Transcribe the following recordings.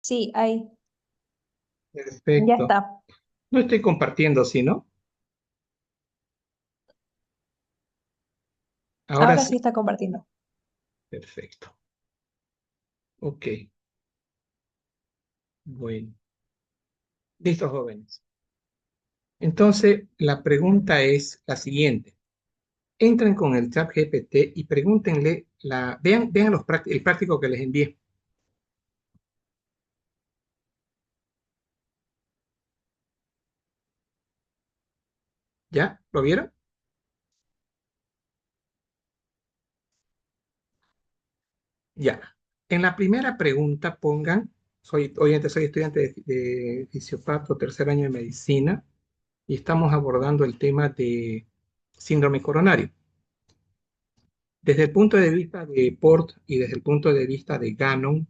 Sí, ahí, ya Perfecto. está. No estoy compartiendo, ¿sí, no? Ahora Ahora sí sí. está compartiendo. Perfecto. Ok. Bueno. Listo, jóvenes. Entonces, la pregunta es la siguiente. Entren con el chat GPT y pregúntenle vean el práctico que les envié. ¿Ya? ¿Lo vieron? Ya. En la primera pregunta pongan, obviamente soy estudiante de fisiopato, tercer año de medicina, y estamos abordando el tema de síndrome coronario. Desde el punto de vista de Port y desde el punto de vista de Gannon,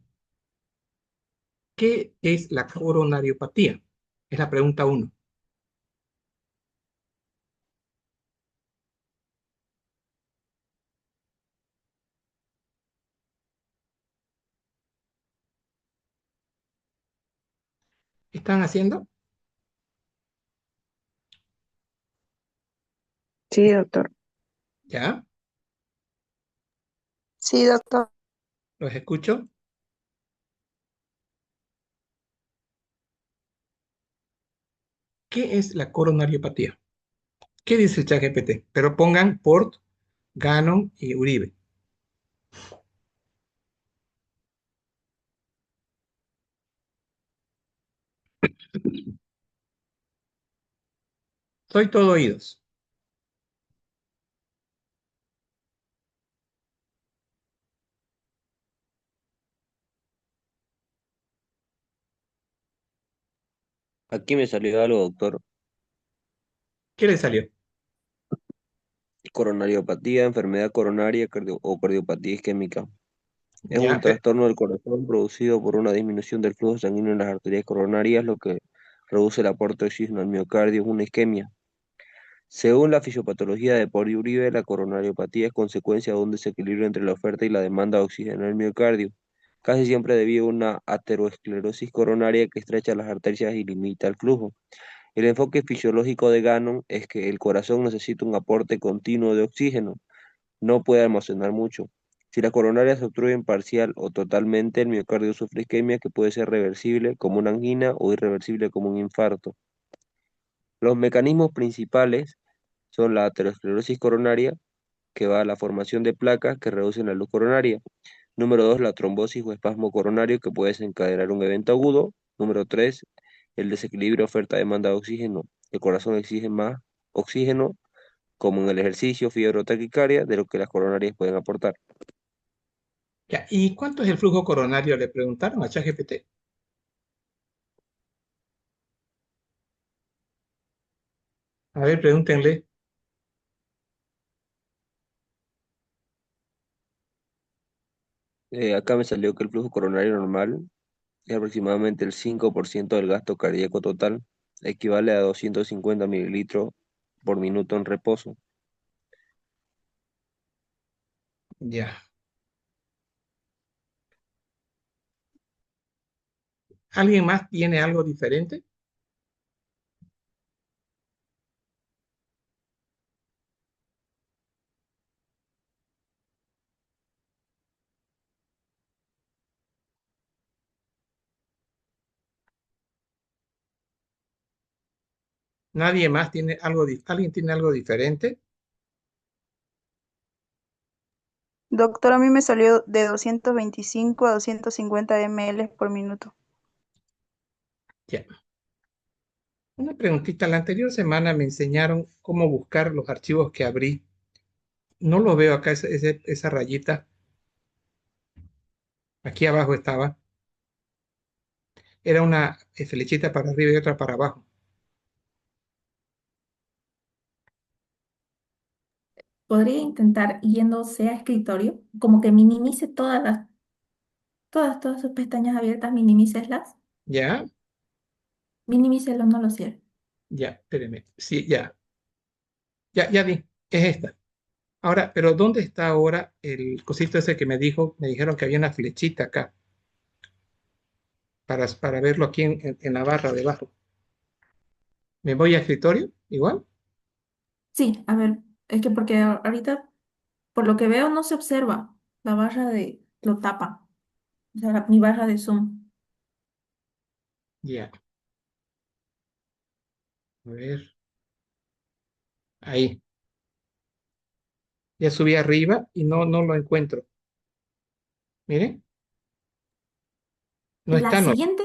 ¿qué es la coronariopatía? Es la pregunta uno. ¿Están haciendo? Sí, doctor. ¿Ya? Sí, doctor. ¿Los escucho? ¿Qué es la coronariopatía? ¿Qué dice el ChatGPT? Pero pongan Port, Gannon y Uribe. Soy todo oídos. Aquí me salió algo, doctor. ¿Qué le salió? Coronariopatía, enfermedad coronaria o cardiopatía isquémica. Es un Ya, trastorno del corazón producido por una disminución del flujo sanguíneo en las arterias coronarias, lo que reduce el aporte de oxígeno al miocardio, es una isquemia. Según la fisiopatología de Pori Uribe, la coronariopatía es consecuencia de un desequilibrio entre la oferta y la demanda de oxígeno en el miocardio, casi siempre debido a una aterosclerosis coronaria que estrecha las arterias y limita el flujo. El enfoque fisiológico de Gannon es que el corazón necesita un aporte continuo de oxígeno, no puede almacenar mucho. Si las coronarias se obstruyen parcial o totalmente, el miocardio sufre isquemia que puede ser reversible como una angina o irreversible como un infarto. Los mecanismos principales son la aterosclerosis coronaria, que va a la formación de placas que reducen la luz coronaria. Número 2, la trombosis o espasmo coronario que puede desencadenar un evento agudo. Número 3, el desequilibrio oferta-demanda de oxígeno. El corazón exige más oxígeno, como en el ejercicio, fiebre o taquicardia, de lo que las coronarias pueden aportar. ya. ¿Y cuánto es el flujo coronario? Le preguntaron a ChatGPT. A ver, pregúntenle. Acá me salió que el flujo coronario normal es aproximadamente el 5% del gasto cardíaco total, equivale a 250 mililitros por minuto en reposo. Ya. ¿Alguien más tiene algo diferente? ¿Nadie más tiene algo? ¿Alguien tiene algo diferente? Doctor, a mí me salió de 225 a 250 ml por minuto. Ya. Una preguntita. La anterior semana me enseñaron cómo buscar los archivos que abrí. No lo veo acá, esa rayita. Aquí abajo estaba. Era una flechita para arriba y otra para abajo. Podría intentar yéndose a escritorio, como que minimice todas sus pestañas abiertas, minimícelas, ¿Ya? minimícelas, no lo cierre. Ya, espéreme. Sí, ya. Ya vi. Es esta. Ahora, pero ¿dónde está ahora el cosito ese que me dijeron que había una flechita acá? para verlo aquí en la barra debajo. ¿Me voy a escritorio? Igual. Sí, a ver, es que porque ahorita, por lo que veo, no se observa. La barra de lo tapa. O sea, mi barra de Zoom. Ya. A ver. Ahí. Ya subí arriba y no lo encuentro. Miren, no La está, no. siguiente,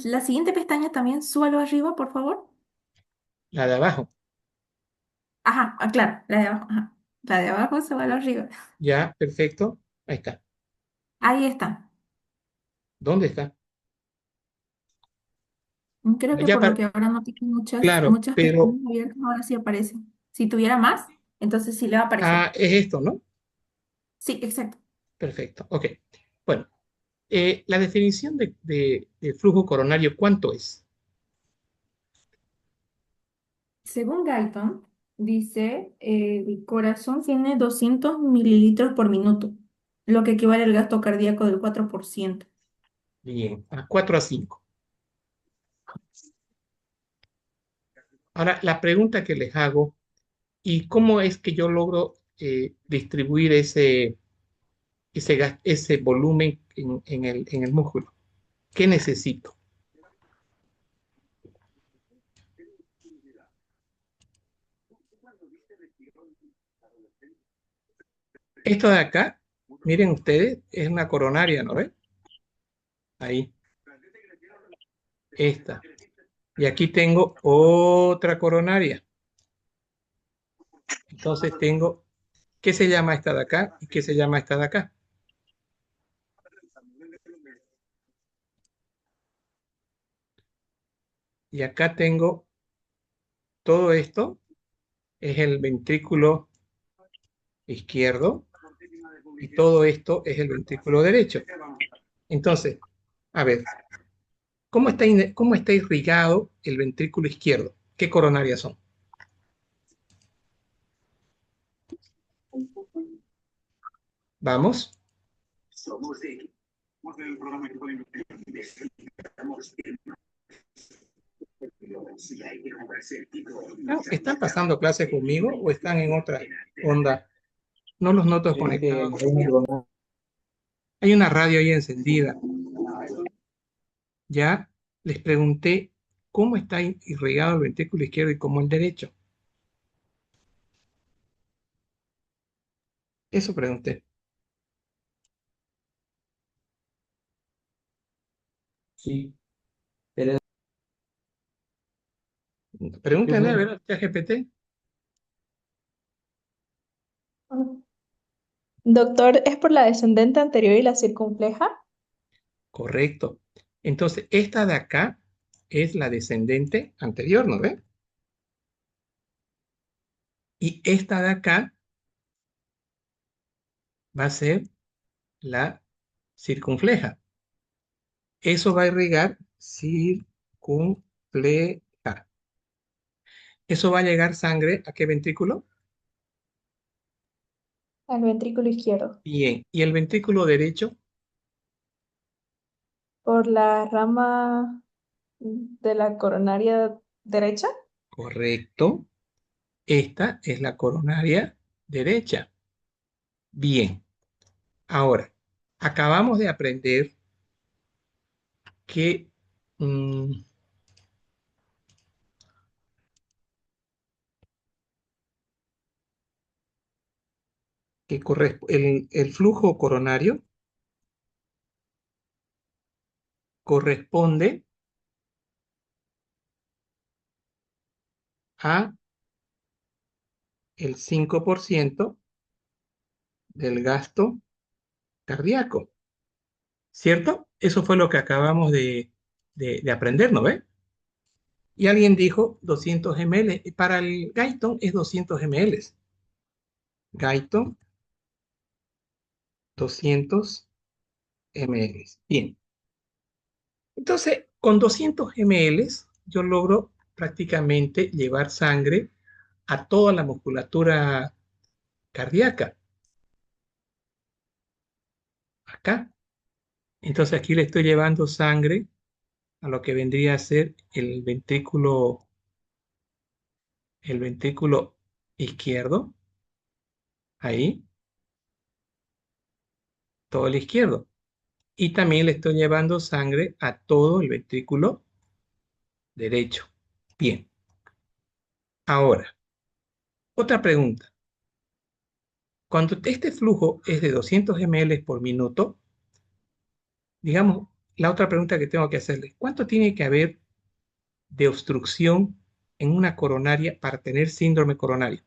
la siguiente pestaña también, súbalo arriba, por favor. La de abajo. Ajá, claro, la de abajo. Ajá. La de abajo, súbalo arriba. Ya, perfecto. Ahí está. Ahí está. ¿Dónde está? Creo que Ya, por lo que ahora no tiene claro, muchas pero pestañas abiertas, ahora sí aparece. Si tuviera más, entonces sí le va a aparecer. es esto, ¿no? Sí, exacto. Perfecto. Ok. Bueno, la definición de flujo coronario, ¿cuánto es? Según Galton, dice, el corazón tiene 200 mililitros por minuto, lo que equivale al gasto cardíaco del 4%. Bien, a 4 a 5. Ahora, la pregunta que les hago, ¿y cómo es que yo logro distribuir ese volumen en el músculo? ¿Qué necesito? Esto de acá, miren ustedes, es una coronaria, ¿no ven? Ahí, esta. Y aquí tengo otra coronaria. Entonces tengo, ¿qué se llama esta de acá y qué se llama esta de acá? Y acá tengo todo esto, es el ventrículo izquierdo y todo esto es el ventrículo derecho. Entonces, a ver, ¿cómo está irrigado el ventrículo izquierdo? ¿Qué coronarias son? Vamos. No, ¿están pasando clases conmigo o están en otra onda? No los noto conectados. Hay una radio ahí encendida. Ya les pregunté cómo está irrigado el ventrículo izquierdo y cómo el derecho. Eso pregunté. Sí, pero Pregúntenle a ver al ChatGPT. Doctor, ¿es por la descendente anterior y la circunfleja? Correcto. Entonces, esta de acá es la descendente anterior, ¿no ve? Y esta de acá va a ser la circunfleja. Eso va a irrigar circunfleja. Eso va a llegar sangre ¿a qué ventrículo? Al ventrículo izquierdo. Bien. ¿Y el ventrículo derecho? ¿Por la rama de la coronaria derecha? Correcto. Esta es la coronaria derecha. Bien. Ahora, acabamos de aprender que, mm, el flujo coronario corresponde a el 5% del gasto cardíaco, ¿cierto? Eso fue lo que acabamos de aprender, ¿no ve? Y alguien dijo 200 ml. Para el Guyton es 200 ml. Guyton, 200 ml. Bien. Entonces, con 200 ml yo logro prácticamente llevar sangre a toda la musculatura cardíaca. Acá. Entonces aquí le estoy llevando sangre a lo que vendría a ser el ventrículo izquierdo, ahí, todo el izquierdo. Y también le estoy llevando sangre a todo el ventrículo derecho. Bien, ahora, otra pregunta. Cuando este flujo es de 200 ml por minuto, digamos, la otra pregunta que tengo que hacerle, ¿cuánto tiene que haber de obstrucción en una coronaria para tener síndrome coronario?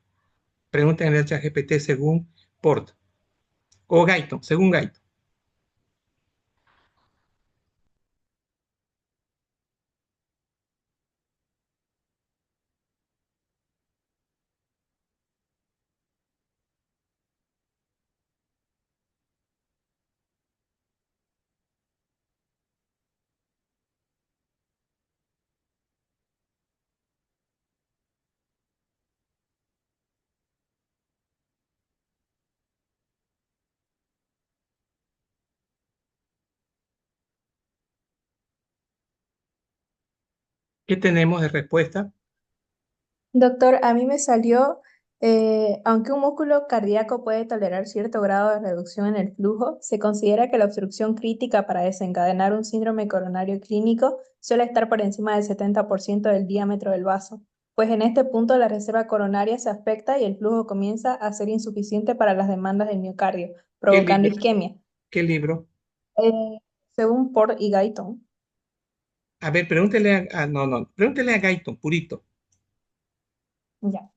Pregunta en el ChatGPT según Port o Guyton, según Guyton. ¿Qué tenemos de respuesta? Doctor, a mí me salió, aunque un músculo cardíaco puede tolerar cierto grado de reducción en el flujo, se considera que la obstrucción crítica para desencadenar un síndrome coronario clínico suele estar por encima del 70% del diámetro del vaso, pues en este punto la reserva coronaria se afecta y el flujo comienza a ser insuficiente para las demandas del miocardio, ¿Qué provocando libro? isquemia. ¿Qué libro? Eh, Según Port y Guyton. A ver, pregúntele no, pregúntele a Guyton, purito. Ya.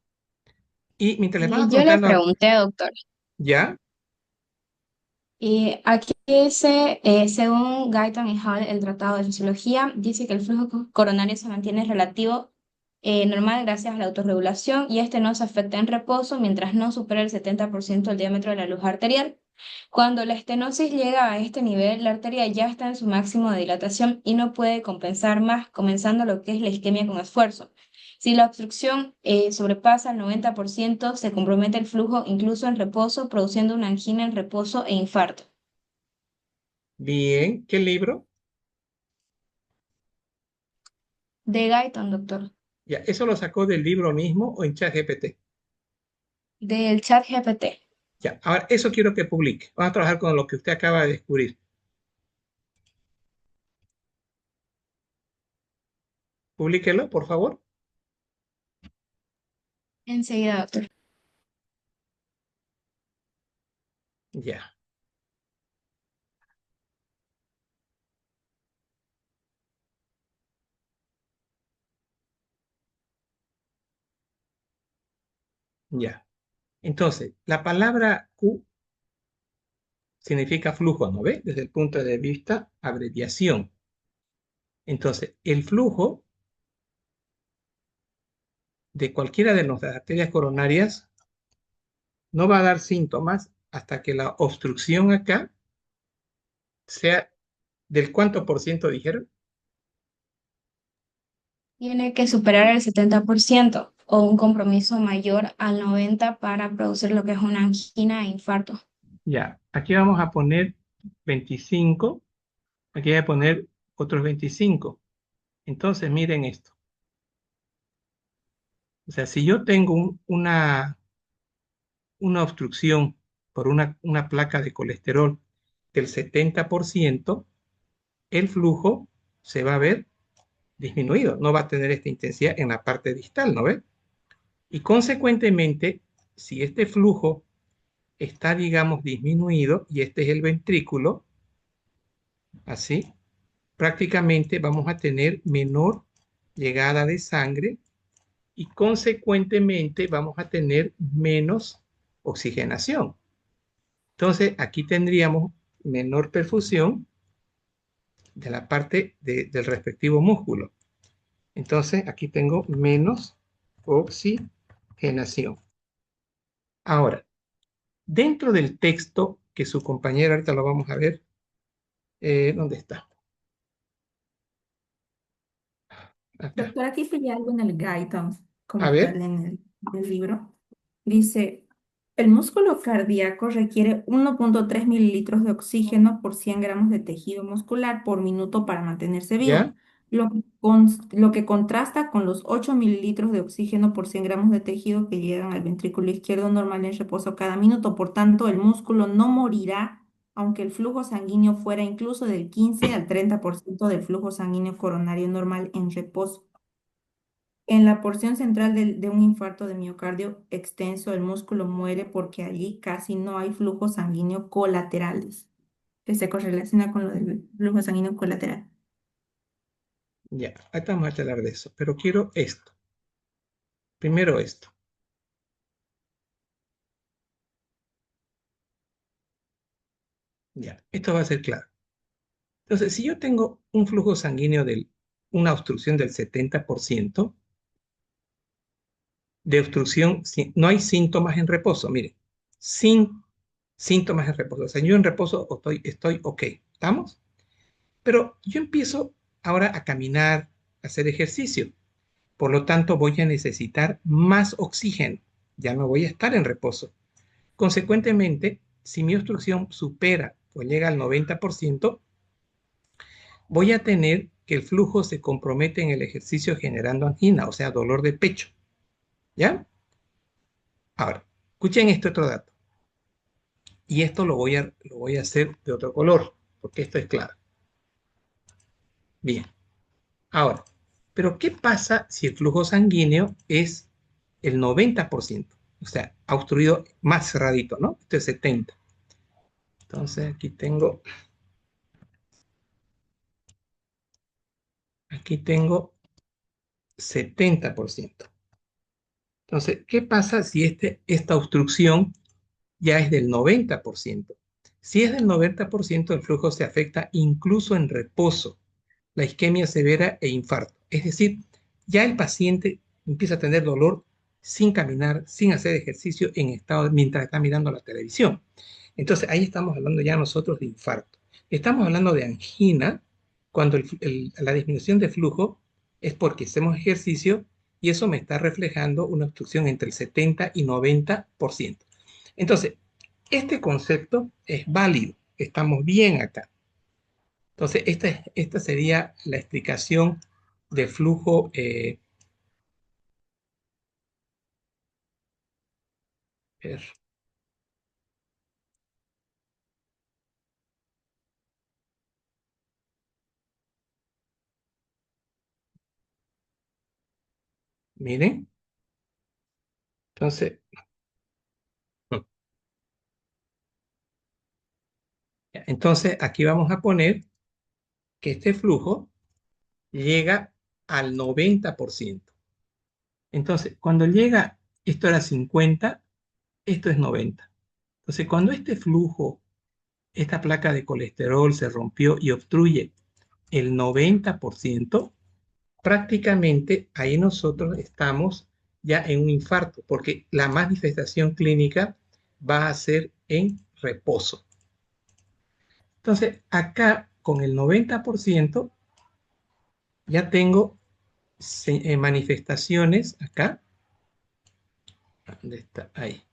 Y mientras les van Yo le preguntando, pregunté, doctor, ¿ya? y aquí dice, según Guyton y Hall, el Tratado de Fisiología, dice que el flujo coronario se mantiene relativo normal gracias a la autorregulación y este no se afecta en reposo mientras no supera el 70% del diámetro de la luz arterial. Cuando la estenosis llega a este nivel, la arteria ya está en su máximo de dilatación y no puede compensar más, comenzando lo que es la isquemia con esfuerzo. Si la obstrucción sobrepasa el 90%, se compromete el flujo incluso en reposo, produciendo una angina en reposo e infarto. Bien, ¿qué libro? De Guyton, doctor. Ya, ¿eso lo sacó del libro mismo o en ChatGPT? Del chat GPT. Ya, ahora eso quiero que publique. Vamos a trabajar con lo que usted acaba de descubrir. Publíquelo, por favor. Enseguida, doctor. Ya, ya. Entonces, la palabra Q significa flujo, ¿no ve? Desde el punto de vista abreviación. Entonces, el flujo de cualquiera de nuestras arterias coronarias no va a dar síntomas hasta que la obstrucción acá sea del cuánto por ciento dijeron. Tiene que superar el 70% o un compromiso mayor al 90% para producir lo que es una angina e infarto. Ya, aquí vamos a poner 25, aquí voy a poner otros 25. Entonces, miren esto. O sea, si yo tengo una obstrucción por una placa de colesterol del 70%, el flujo se va a ver disminuido, no va a tener esta intensidad en la parte distal, ¿no ve? Y consecuentemente, si este flujo está, digamos, disminuido y este es el ventrículo, así, prácticamente vamos a tener menor llegada de sangre y consecuentemente vamos a tener menos oxigenación. Entonces, aquí tendríamos menor perfusión de la parte del respectivo músculo. Entonces, aquí tengo menos oxigenación. Ahora, dentro del texto que su compañera, ahorita lo vamos a ver, ¿dónde está? Acá. Doctor, aquí sigue algo en el Guyton, A como ver, tal en el libro. Dice, el músculo cardíaco requiere 1,3 mililitros de oxígeno por 100 gramos de tejido muscular por minuto para mantenerse vivo. ¿ya? lo que contrasta con los 8 mililitros de oxígeno por 100 gramos de tejido que llegan al ventrículo izquierdo normal en reposo cada minuto. Por tanto, el músculo no morirá aunque el flujo sanguíneo fuera incluso del 15 al 30% del flujo sanguíneo coronario normal en reposo. En la porción central de un infarto de miocardio extenso, el músculo muere porque allí casi no hay flujo sanguíneo colaterales, que se correlaciona con lo del flujo sanguíneo colateral. Ya, ahorita vamos a hablar de eso, pero quiero esto. Primero esto. Ya, esto va a ser claro. Entonces, si yo tengo un flujo sanguíneo una obstrucción del 70% de obstrucción, no hay síntomas en reposo, mire, sin síntomas en reposo. O sea, yo en reposo estoy ok, ¿estamos? Pero yo empiezo ahora a caminar, a hacer ejercicio. Por lo tanto, voy a necesitar más oxígeno. Ya no voy a estar en reposo. Consecuentemente, si mi obstrucción supera o llega al 90%, voy a tener que el flujo se compromete en el ejercicio generando angina, o sea, dolor de pecho. ¿Ya? Ahora, escuchen este otro dato. Y esto lo voy a hacer de otro color, porque esto es claro. Bien. Ahora, pero ¿qué pasa si el flujo sanguíneo es el 90%? O sea, ha obstruido más cerradito, ¿no? Este es 70. Entonces aquí tengo 70%. Entonces, ¿qué pasa si esta obstrucción ya es del 90%? Si es del 90%, el flujo se afecta incluso en reposo, la isquemia severa e infarto. Es decir, ya el paciente empieza a tener dolor sin caminar, sin hacer ejercicio mientras está mirando la televisión. Entonces, ahí estamos hablando ya nosotros de infarto. Estamos hablando de angina cuando la disminución de flujo es porque hacemos ejercicio y eso me está reflejando una obstrucción entre el 70 y 90%. Entonces, este concepto es válido, estamos bien acá. Entonces, esta sería la explicación de flujo. ver, miren, entonces, entonces aquí vamos a poner que este flujo llega al 90%. Entonces, cuando llega, esto era 50, esto es 90. Entonces, cuando este flujo, esta placa de colesterol se rompió y obstruye el 90%, prácticamente ahí nosotros estamos ya en un infarto, porque la manifestación clínica va a ser en reposo. Entonces, acá con el 90% ya tengo manifestaciones acá. ¿Dónde está? Ahí.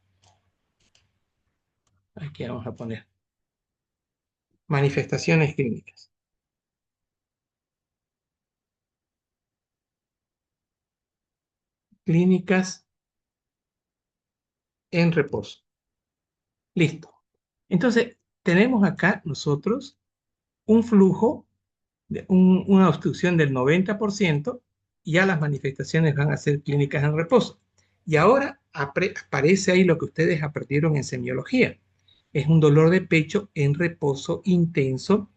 Aquí vamos a poner manifestaciones clínicas. Clínicas en reposo. Listo. Entonces, tenemos acá nosotros un flujo, una obstrucción del 90%, y ya las manifestaciones van a ser clínicas en reposo. Y ahora aparece ahí lo que ustedes aprendieron en semiología. Es un dolor de pecho en reposo intenso,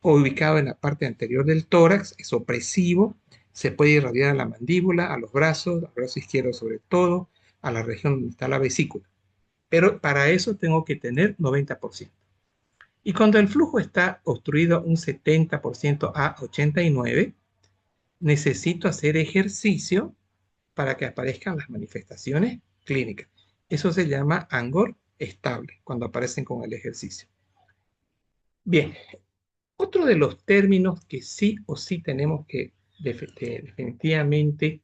ubicado en la parte anterior del tórax, es opresivo, se puede irradiar a la mandíbula, a los brazos, al brazo izquierdo sobre todo, a la región donde está la vesícula. Pero para eso tengo que tener 90%. Y cuando el flujo está obstruido un 70% a 89%, necesito hacer ejercicio para que aparezcan las manifestaciones clínicas. Eso se llama angor estable, cuando aparecen con el ejercicio. Bien, otro de los términos que sí o sí tenemos que definitivamente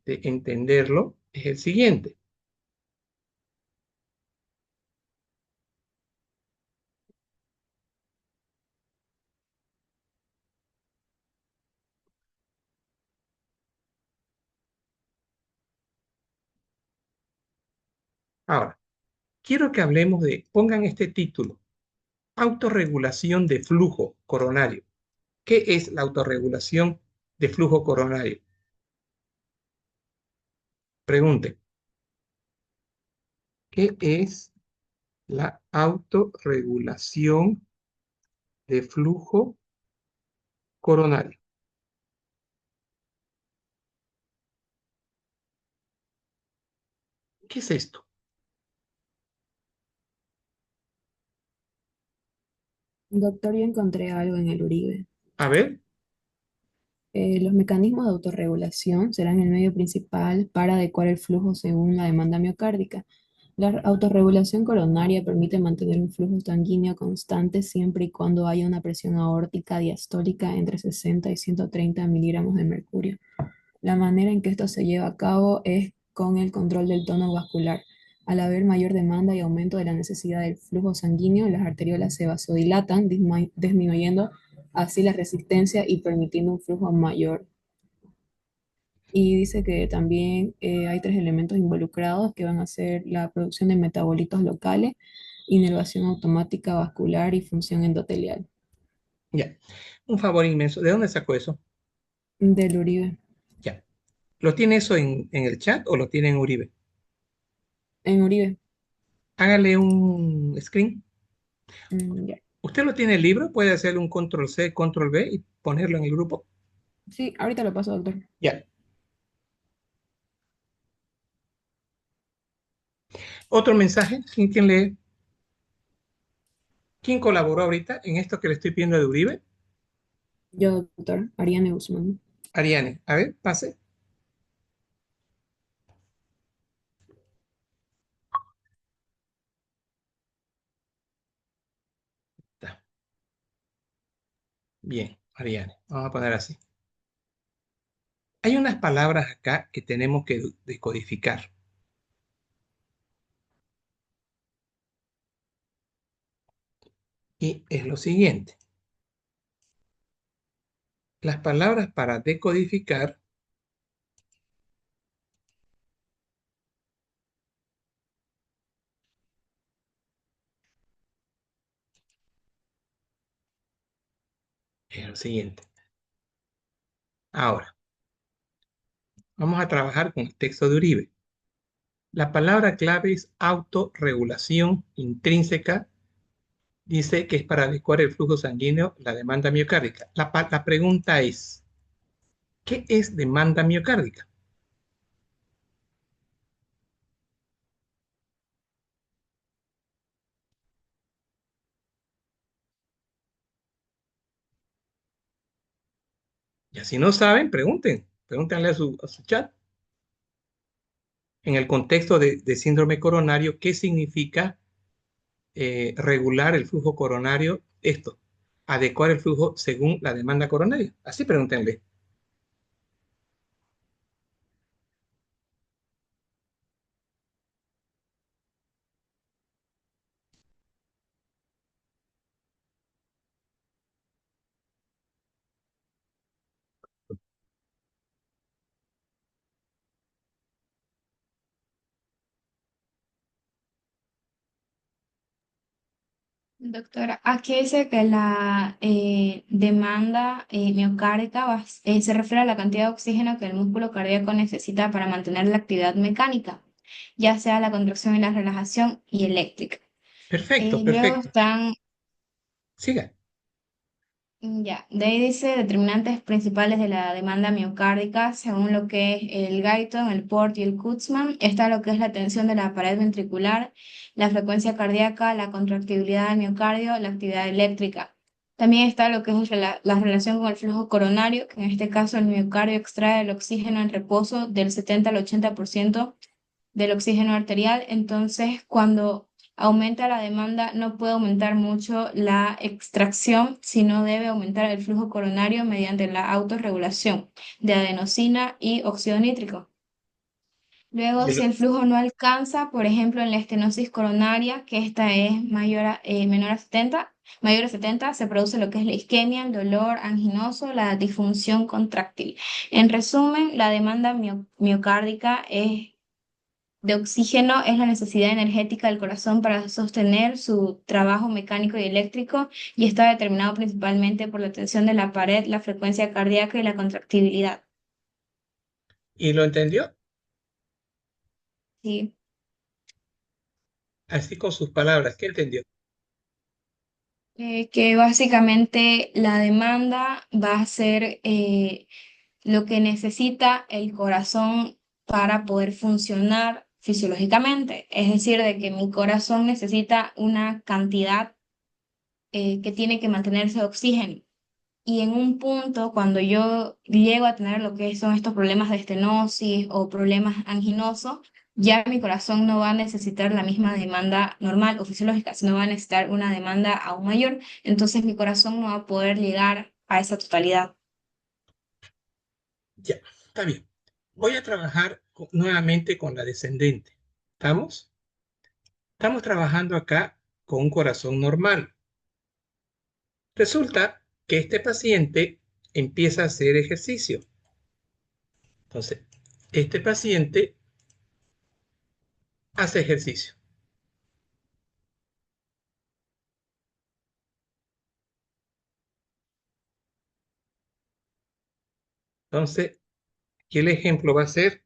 entenderlo es el siguiente. Ahora, quiero que hablemos pongan este título, autorregulación de flujo coronario. ¿Qué es la autorregulación de flujo coronario? Pregunte, ¿qué es la autorregulación de flujo coronario? ¿Qué es esto? Doctor, yo encontré algo en el Uribe. A ver, Los mecanismos de autorregulación serán el medio principal para adecuar el flujo según la demanda miocárdica. La autorregulación coronaria permite mantener un flujo sanguíneo constante siempre y cuando haya una presión aórtica diastólica entre 60 y 130 miligramos de mercurio. La manera en que esto se lleva a cabo es con el control del tono vascular. Al haber mayor demanda y aumento de la necesidad del flujo sanguíneo, las arteriolas se vasodilatan, disminuyendo así la resistencia y permitiendo un flujo mayor. Y dice que también hay tres elementos involucrados que van a ser la producción de metabolitos locales, inervación automática vascular y función endotelial. ya. Un favor inmenso. ¿De dónde sacó eso? Del Uribe. Ya. ¿Lo tiene eso en el chat o lo tiene en Uribe? En Uribe. Hágale un screen. Ya. ¿Usted lo tiene el libro? ¿Puede hacerle un control C, control V y ponerlo en el grupo? Sí, ahorita lo paso, doctor. Ya. ¿Otro mensaje? ¿Quién lee? ¿Quién colaboró ahorita en esto que le estoy pidiendo de Uribe? Yo, doctor, Ariane Guzmán. Ariane. A ver, pase. Está. Bien, Ariane. Vamos a poner así. Hay unas palabras acá que tenemos que decodificar. Y es lo siguiente. Las palabras para decodificar es lo siguiente. Ahora, vamos a trabajar con el texto de Uribe. La palabra clave es autorregulación intrínseca. Dice que es para adecuar el flujo sanguíneo, la demanda miocárdica. La pregunta es, ¿qué es demanda miocárdica? Y si no saben, pregúntenle a su chat. En el contexto de síndrome coronario, ¿qué significa regular el flujo coronario? Esto, adecuar el flujo según la demanda coronaria. Así pregúntenle. Doctora, aquí dice que la demanda miocárdica se refiere a la cantidad de oxígeno que el músculo cardíaco necesita para mantener la actividad mecánica, ya sea la contracción y la relajación y eléctrica. Perfecto, Luego perfecto. están, Siga. ya, de ahí dice determinantes principales de la demanda miocárdica, según lo que es el Guyton, el Port y el Kutzmann. Está lo que es la tensión de la pared ventricular, la frecuencia cardíaca, la contractibilidad del miocardio, la actividad eléctrica. También está lo que es la relación con el flujo coronario, que en este caso el miocardio extrae el oxígeno en reposo del 70 al 80% del oxígeno arterial. Entonces, cuando aumenta la demanda, no puede aumentar mucho la extracción, sino debe aumentar el flujo coronario mediante la autorregulación de adenosina y óxido nítrico. Luego, Y si el flujo no alcanza, por ejemplo, en la estenosis coronaria, que esta es menor a 70, mayor a 70, se produce lo que es la isquemia, el dolor anginoso, la disfunción contráctil. En resumen, la demanda miocárdica es de oxígeno es la necesidad energética del corazón para sostener su trabajo mecánico y eléctrico y está determinado principalmente por la tensión de la pared, la frecuencia cardíaca y la contractibilidad. ¿Y lo entendió? Sí. Así con sus palabras, ¿qué entendió? Que básicamente la demanda va a ser lo que necesita el corazón para poder funcionar fisiológicamente. Es decir, de que mi corazón necesita una cantidad que tiene que mantenerse de oxígeno. Y en un punto, cuando yo llego a tener lo que son estos problemas de estenosis o problemas anginosos, ya mi corazón no va a necesitar la misma demanda normal o fisiológica, sino va a necesitar una demanda aún mayor. Entonces mi corazón no va a poder llegar a esa totalidad. Ya, está bien. Voy a trabajar nuevamente con la descendente. ¿Estamos? Estamos trabajando acá con un corazón normal. Resulta que este paciente empieza a hacer ejercicio. Entonces, este paciente hace ejercicio. Entonces, aquí el ejemplo va a ser,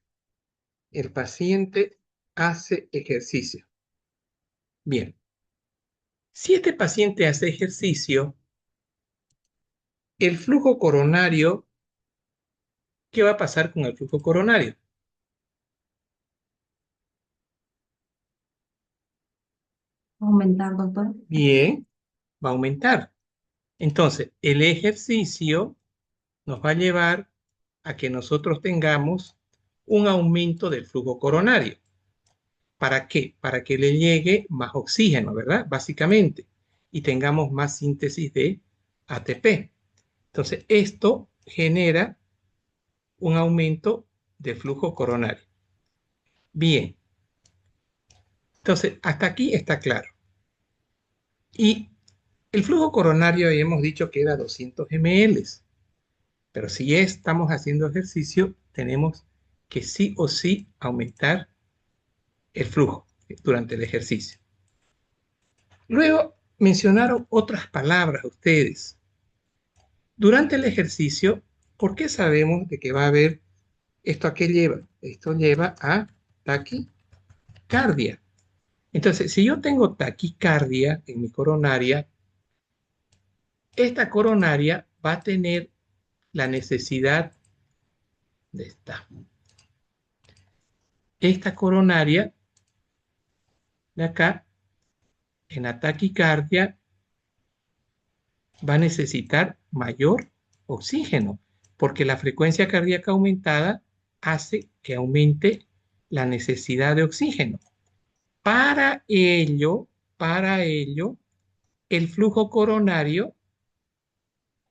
el paciente hace ejercicio. Bien, si este paciente hace ejercicio, el flujo coronario, ¿qué va a pasar con el flujo coronario? Aumentar, doctor. Bien, va a aumentar. Entonces, el ejercicio nos va a llevar a que nosotros tengamos un aumento del flujo coronario. ¿Para qué? Para que le llegue más oxígeno, ¿verdad? Básicamente, y tengamos más síntesis de ATP. Entonces, esto genera un aumento del flujo coronario. Bien, entonces, hasta aquí está claro. Y el flujo coronario habíamos dicho que era 200 ml, pero si ya estamos haciendo ejercicio, tenemos que sí o sí aumentar el flujo durante el ejercicio. Luego mencionaron otras palabras ustedes. Durante el ejercicio, ¿por qué sabemos de que va a haber esto a qué lleva? Esto lleva a taquicardia. Entonces, si yo tengo taquicardia en mi coronaria, esta coronaria va a tener la necesidad de esta coronaria de acá, en la taquicardia, va a necesitar mayor oxígeno, porque la frecuencia cardíaca aumentada hace que aumente la necesidad de oxígeno. Para ello, el flujo coronario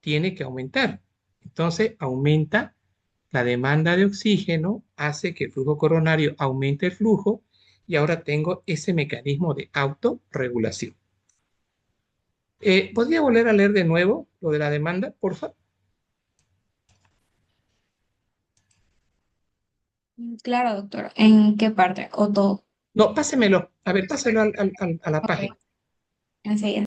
tiene que aumentar. Entonces, aumenta la demanda de oxígeno, hace que el flujo coronario aumente el flujo y ahora tengo ese mecanismo de autorregulación. ¿Podría volver a leer de nuevo lo de la demanda, por favor? Claro, doctor. ¿En qué parte? ¿O todo? No, pásemelo. A ver, páselo a la Ok, página. enseguida.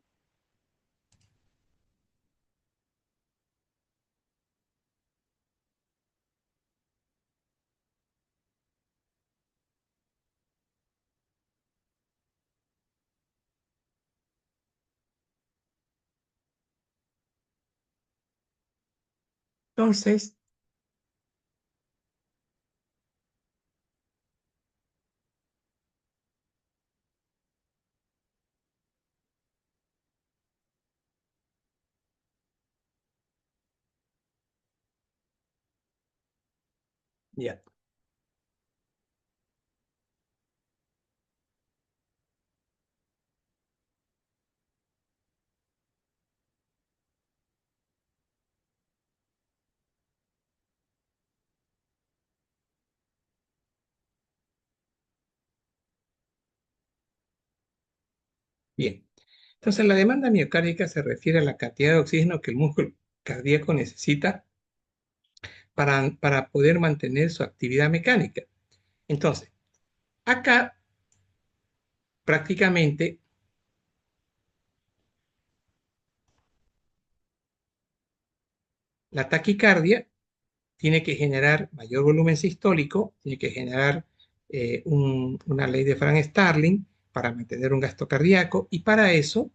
Entonces, ya. Bien. Entonces, la demanda miocárdica se refiere a la cantidad de oxígeno que el músculo cardíaco necesita para poder mantener su actividad mecánica. Entonces, Acá prácticamente la taquicardia tiene que generar mayor volumen sistólico, tiene que generar una ley de Frank-Starling para mantener un gasto cardíaco y para eso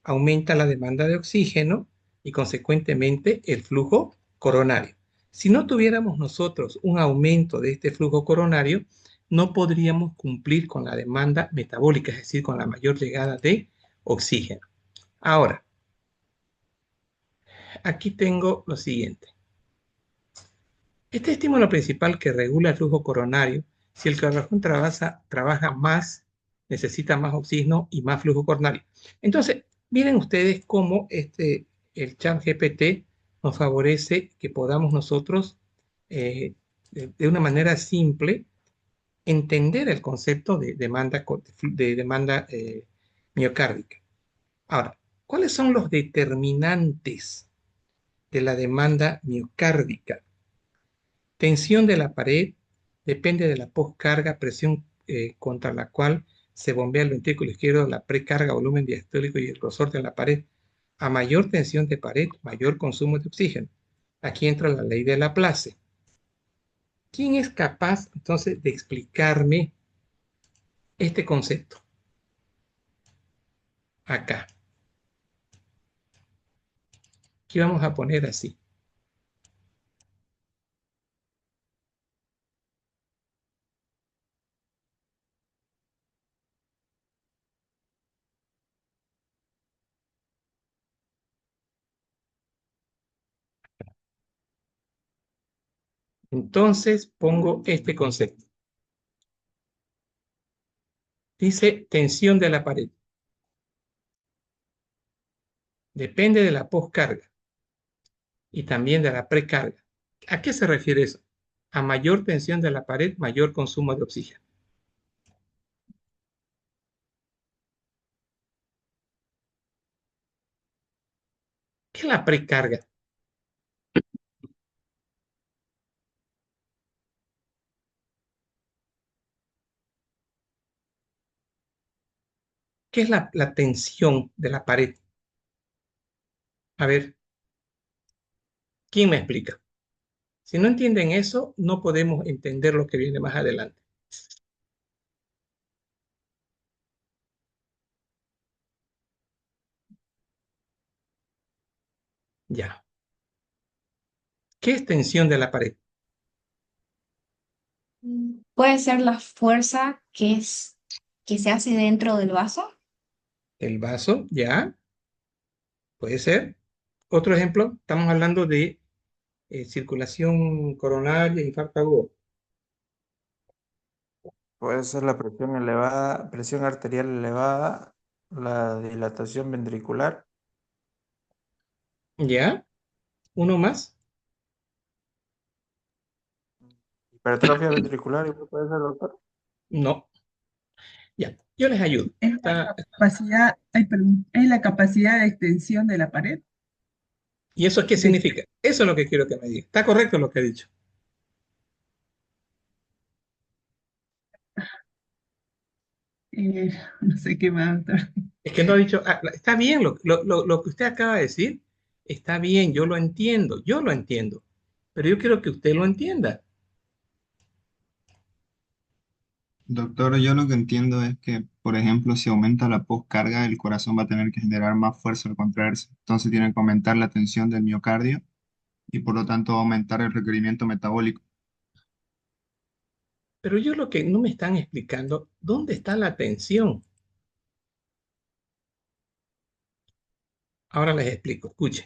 aumenta la demanda de oxígeno y consecuentemente el flujo coronario. Si no tuviéramos nosotros un aumento de este flujo coronario, no podríamos cumplir con la demanda metabólica, es decir, con la mayor llegada de oxígeno. Ahora, aquí tengo lo siguiente. Este estímulo principal que regula el flujo coronario, si el corazón trabaja más, necesita más oxígeno y más flujo coronario. Entonces, miren ustedes cómo el chat GPT nos favorece que podamos nosotros, de una manera simple, entender el concepto de demanda miocárdica. Ahora, ¿cuáles son los determinantes de la demanda miocárdica? Tensión de la pared depende de la poscarga, presión contra la cual se bombea el ventrículo izquierdo, la precarga, volumen diastólico y el grosor de la pared. A mayor tensión de pared, mayor consumo de oxígeno. Aquí entra la ley de Laplace. ¿Quién es capaz entonces de explicarme este concepto? Acá. Aquí vamos a poner así. Entonces pongo este concepto. Dice tensión de la pared. Depende de la poscarga y también de la precarga. ¿A qué se refiere eso? A mayor tensión de la pared, mayor consumo de oxígeno. ¿Qué es la precarga? ¿Qué es la tensión de la pared? A ver, ¿quién me explica? Si no entienden eso, no podemos entender lo que viene más adelante. Ya. ¿Qué es tensión de la pared? Puede ser la fuerza que se hace dentro del vaso. El vaso, ya, puede ser. Otro ejemplo, estamos hablando de circulación coronaria, infarto agudo. Puede ser la presión elevada, presión arterial elevada, la dilatación ventricular. ¿Ya? ¿Uno más? Hipertrofia ventricular, igual puede ser, doctor. No. Ya, yo les ayudo. Es la capacidad, ay, perdón, es la capacidad de extensión de la pared. ¿Y eso qué De- significa? Eso es lo que quiero que me diga. ¿Está correcto lo que he dicho? no sé qué más, doctor. Es que no ha dicho, está bien, lo que usted acaba de decir, está bien, yo lo entiendo, pero yo quiero que usted lo entienda. Doctor, yo lo que entiendo es que, por ejemplo, si aumenta la poscarga, el corazón va a tener que generar más fuerza al contraerse. Entonces tiene que aumentar la tensión del miocardio y por lo tanto aumentar el requerimiento metabólico. Pero yo lo que no me están explicando, ¿dónde está la tensión? Ahora les explico, escuchen.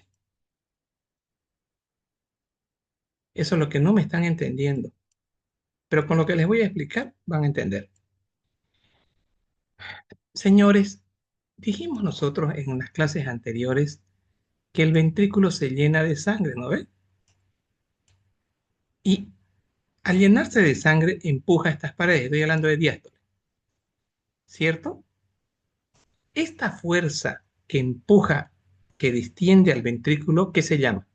Eso es lo que no me están entendiendo, pero con lo que les voy a explicar van a entender. Señores, dijimos nosotros en las clases anteriores que el ventrículo se llena de sangre, ¿no ves? Y al llenarse de sangre empuja estas paredes, estoy hablando de diástole, ¿cierto? Esta fuerza que empuja, que distiende al ventrículo, ¿qué se llama?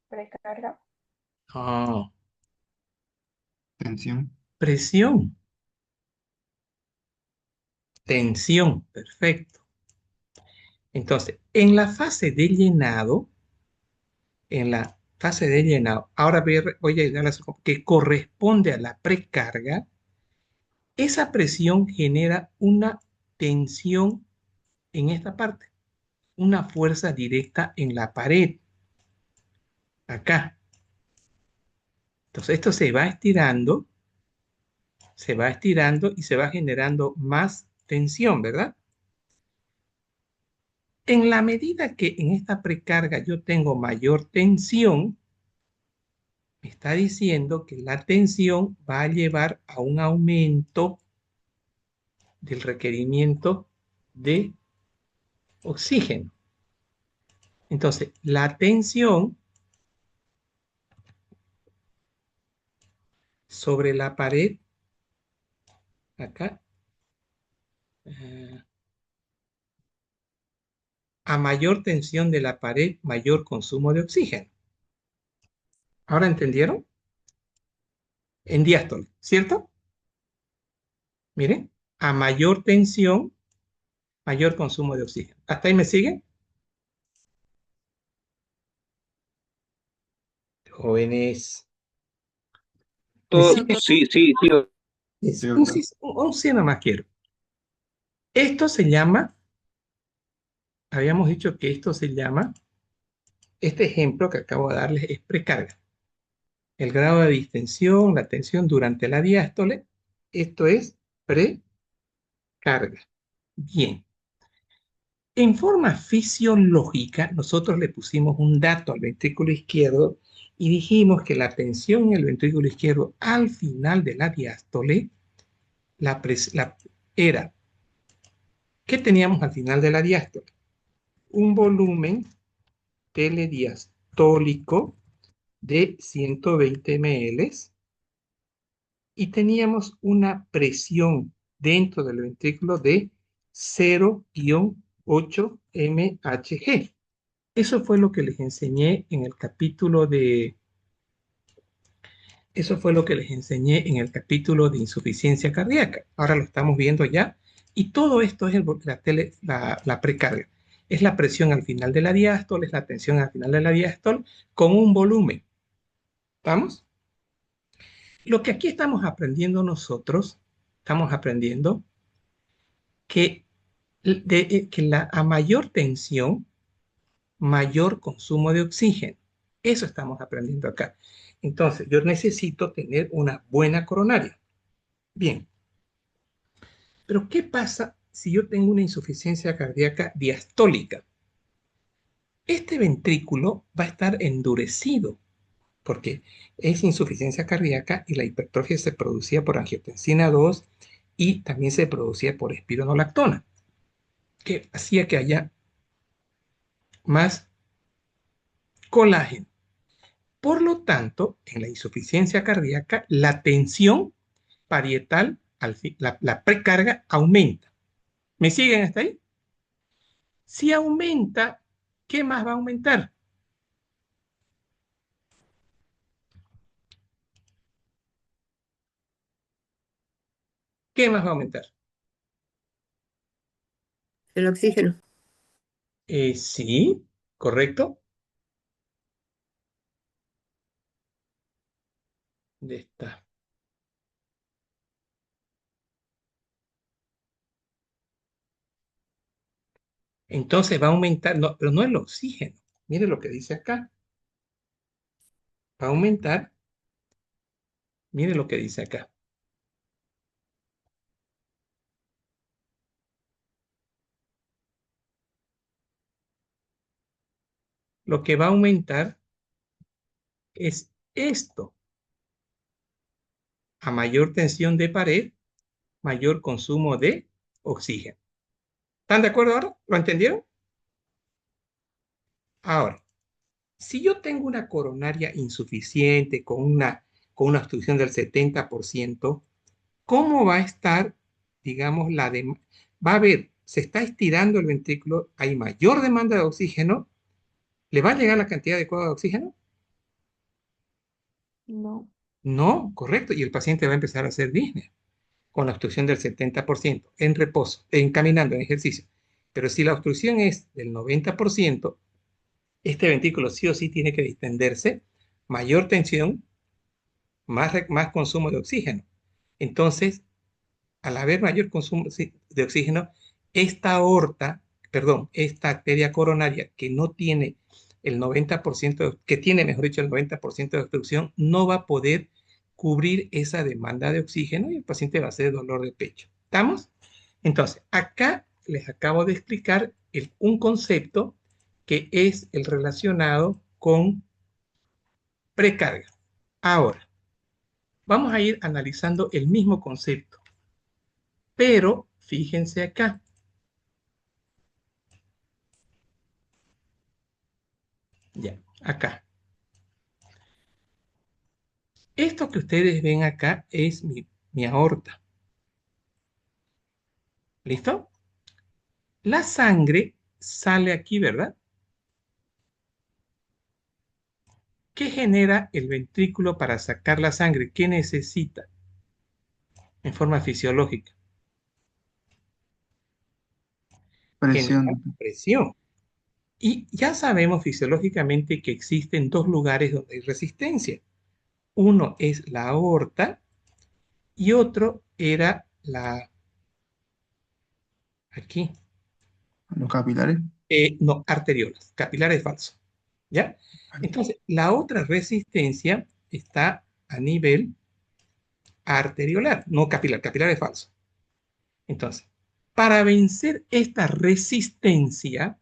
Precarga. No, Tensión. Presión, tensión, perfecto. Entonces, en la fase de llenado, ahora voy a llegar que corresponde a la precarga, esa presión genera una tensión en esta parte, una fuerza directa en la pared, acá. Entonces, esto se va estirando y se va generando más tensión, ¿verdad? En la medida que en esta precarga yo tengo mayor tensión, me está diciendo que la tensión va a llevar a un aumento del requerimiento de oxígeno. Entonces, la tensión sobre la pared, acá, a mayor tensión de la pared, mayor consumo de oxígeno. ¿Ahora entendieron? En diástole, ¿cierto? Miren, a mayor tensión, mayor consumo de oxígeno. ¿Hasta ahí me siguen? Jóvenes, ¿me siguen? Sí, sí, sí. Sí, doctor. Un sí nomás quiero. Esto se llama, habíamos dicho que esto se llama, este ejemplo que acabo de darles es precarga. El grado de distensión, la tensión durante la diástole, esto es precarga. Bien. En forma fisiológica, nosotros le pusimos un dato al ventrículo izquierdo y dijimos que la tensión en el ventrículo izquierdo al final de la diástole era, ¿qué teníamos al final de la diástole? Un volumen telediastólico de 120 ml y teníamos una presión dentro del ventrículo de 0,8 mHg. Eso fue lo que les enseñé en el capítulo de, eso fue lo que les enseñé en el capítulo de insuficiencia cardíaca. Ahora lo estamos viendo ya. Y todo esto es la precarga. Es la presión al final de la diástole, es la tensión al final de la diástole con un volumen. ¿Estamos? Lo que aquí estamos aprendiendo nosotros, estamos aprendiendo que, a mayor tensión, mayor consumo de oxígeno. Eso estamos aprendiendo acá. Entonces, yo necesito tener una buena coronaria. Bien, pero ¿qué pasa si yo tengo una insuficiencia cardíaca diastólica? Este ventrículo va a estar endurecido porque es insuficiencia cardíaca y la hipertrofia se producía por angiotensina 2 y también se producía por espironolactona, que hacía que haya más colágeno. Por lo tanto, en la insuficiencia cardíaca, la tensión parietal, la precarga, aumenta. ¿Me siguen hasta ahí? Si aumenta, ¿qué más va a aumentar? ¿Qué más va a aumentar? El oxígeno. Sí, correcto. ¿Dónde está? Entonces va a aumentar, no, pero no el oxígeno. Mire lo que dice acá. Va a aumentar, mire lo que dice acá. Lo que va a aumentar es esto. A mayor tensión de pared, mayor consumo de oxígeno. ¿Están de acuerdo ahora? ¿Lo entendieron? Ahora, si yo tengo una coronaria insuficiente con una obstrucción del 70%, ¿cómo va a estar, digamos, va a haber, se está estirando el ventrículo, hay mayor demanda de oxígeno, ¿le va a llegar la cantidad adecuada de oxígeno? No. No, correcto. Y el paciente va a empezar a hacer disnea con la obstrucción del 70% en reposo, en caminando, en ejercicio. Pero si la obstrucción es del 90%, este ventrículo sí o sí tiene que distenderse, mayor tensión, más consumo de oxígeno. Entonces, al haber mayor consumo de oxígeno, esta aorta, perdón, esta arteria coronaria que no tiene el 90%, que tiene, mejor dicho, el 90% de obstrucción, no va a poder cubrir esa demanda de oxígeno y el paciente va a hacer dolor de pecho. ¿Estamos? Entonces, acá les acabo de explicar un concepto que es el relacionado con precarga. Ahora, vamos a ir analizando el mismo concepto, pero fíjense acá. Ya, acá. Esto que ustedes ven acá es mi aorta. ¿Listo? La sangre sale aquí, ¿verdad? ¿Qué genera el ventrículo para sacar la sangre? ¿Qué necesita en forma fisiológica? Generar Presión. presión. Y ya sabemos fisiológicamente que existen dos lugares donde hay resistencia. Uno es la aorta y otro era aquí, Los capilares. no, arteriolas, capilares falso. ¿Ya? Entonces, la otra resistencia está a nivel arteriolar, no capilar, capilar es falso. Entonces, para vencer esta resistencia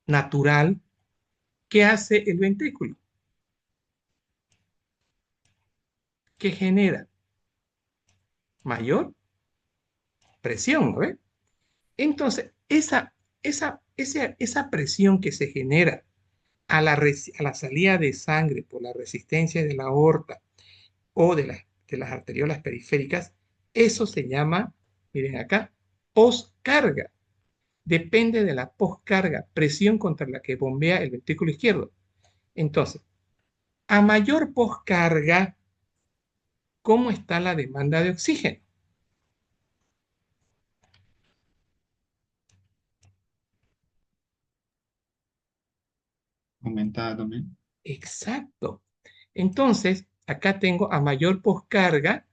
natural, ¿qué hace el ventrículo? ¿Qué genera? Mayor presión, ¿no ve? Entonces, esa presión que se genera a la salida de sangre por la resistencia de la aorta o de las arteriolas periféricas, eso se llama, miren acá, poscarga. Depende de la poscarga, presión contra la que bombea el ventrículo izquierdo. Entonces, a mayor poscarga, ¿cómo está la demanda de oxígeno? Aumentada también. Exacto. Entonces, acá tengo a mayor poscarga,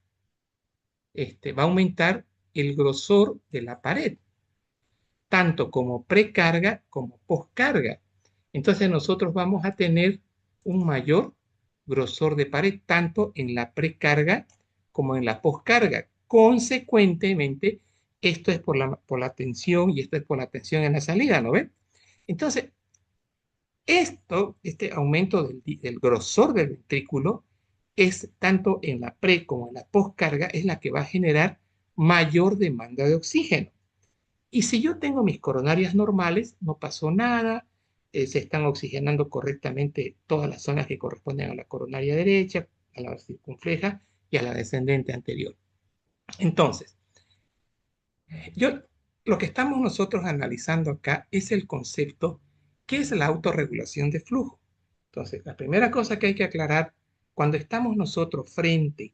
va a aumentar el grosor de la pared, tanto como precarga como poscarga. Entonces nosotros vamos a tener un mayor grosor de pared, tanto en la precarga como en la poscarga. Consecuentemente, esto es por la tensión y esto es por la tensión en la salida, ¿no ven? Entonces, este aumento del grosor del ventrículo es tanto en la pre como en la poscarga, es la que va a generar mayor demanda de oxígeno. Y si yo tengo mis coronarias normales, no pasó nada, se están oxigenando correctamente todas las zonas que corresponden a la coronaria derecha, a la circunfleja y a la descendente anterior. Entonces, yo, lo que estamos nosotros analizando acá es el concepto, ¿qué es la autorregulación de flujo? Entonces, la primera cosa que hay que aclarar, cuando estamos nosotros frente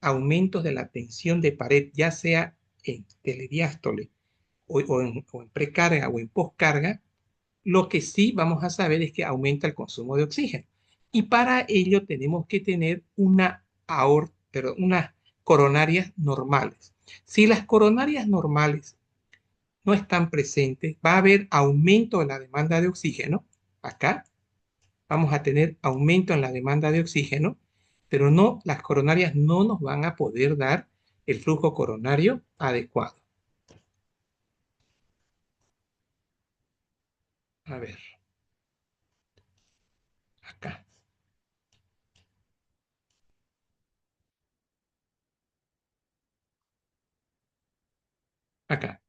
a aumentos de la tensión de pared, ya sea en telediástole o en precarga o en poscarga, lo que sí vamos a saber es que aumenta el consumo de oxígeno. Y para ello tenemos que tener unas coronarias normales. Si las coronarias normales no están presentes, va a haber aumento en la demanda de oxígeno. Acá vamos a tener aumento en la demanda de oxígeno, pero no, las coronarias no nos van a poder dar el flujo coronario adecuado. A ver, acá. Acá.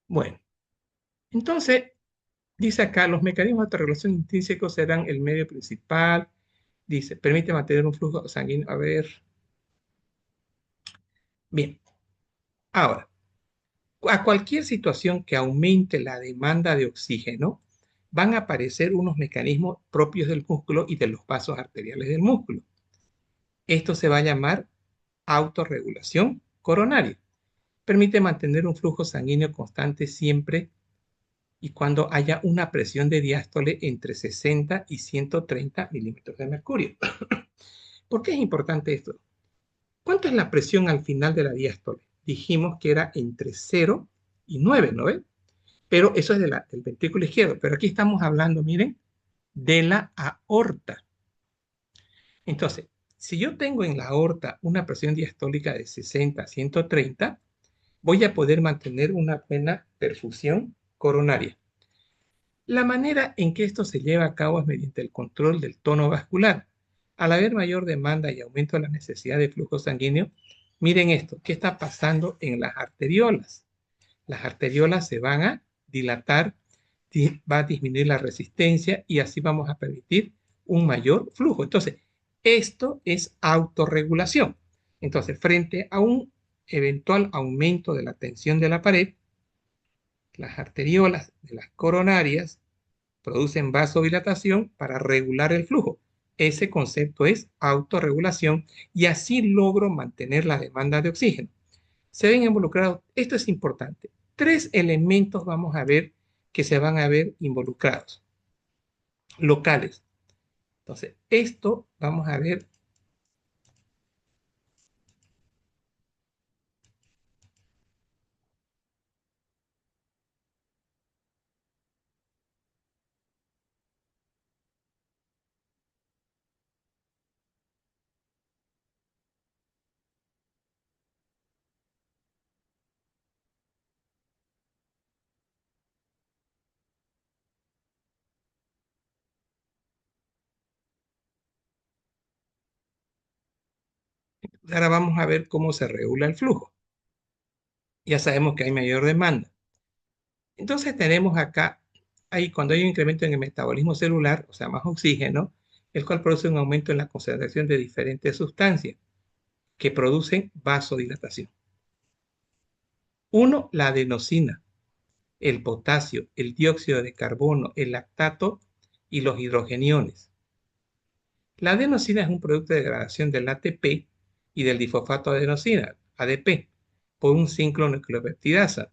Bueno, entonces, dice acá, los mecanismos de autorregulación intrínsecos serán el medio principal. Dice, permite mantener un flujo sanguíneo. A ver. Bien, ahora, a cualquier situación que aumente la demanda de oxígeno, van a aparecer unos mecanismos propios del músculo y de los vasos arteriales del músculo. Esto se va a llamar autorregulación coronaria. Permite mantener un flujo sanguíneo constante siempre y cuando haya una presión de diástole entre 60 y 130 milímetros de mercurio. ¿Por qué es importante esto? ¿Cuánto es la presión al final de la diástole? Dijimos que era entre 0 y 9, ¿no ven? Pero eso es del ventrículo izquierdo. Pero aquí estamos hablando, miren, de la aorta. Entonces, si yo tengo en la aorta una presión diastólica de 60 a 130, voy a poder mantener una buena perfusión coronaria. La manera en que esto se lleva a cabo es mediante el control del tono vascular. Al haber mayor demanda y aumento de la necesidad de flujo sanguíneo, miren esto, ¿qué está pasando en las arteriolas? Las arteriolas se van a dilatar, va a disminuir la resistencia y así vamos a permitir un mayor flujo. Entonces, esto es autorregulación. Entonces, frente a un eventual aumento de la tensión de la pared, las arteriolas de las coronarias producen vasodilatación para regular el flujo. Ese concepto es autorregulación y así logro mantener la demanda de oxígeno. Se ven involucrados, esto es importante, tres elementos vamos a ver que se van a ver involucrados, locales. Entonces, esto vamos a ver, ahora vamos a ver cómo se regula el flujo. Ya sabemos que hay mayor demanda. Entonces tenemos acá, ahí cuando hay un incremento en el metabolismo celular, o sea, más oxígeno, el cual produce un aumento en la concentración de diferentes sustancias que producen vasodilatación. Uno, la adenosina, el potasio, el dióxido de carbono, el lactato y los hidrogeniones. La adenosina es un producto de degradación del ATP y del difosfato de adenosina, ADP, por un ciclonucleopeptidasa.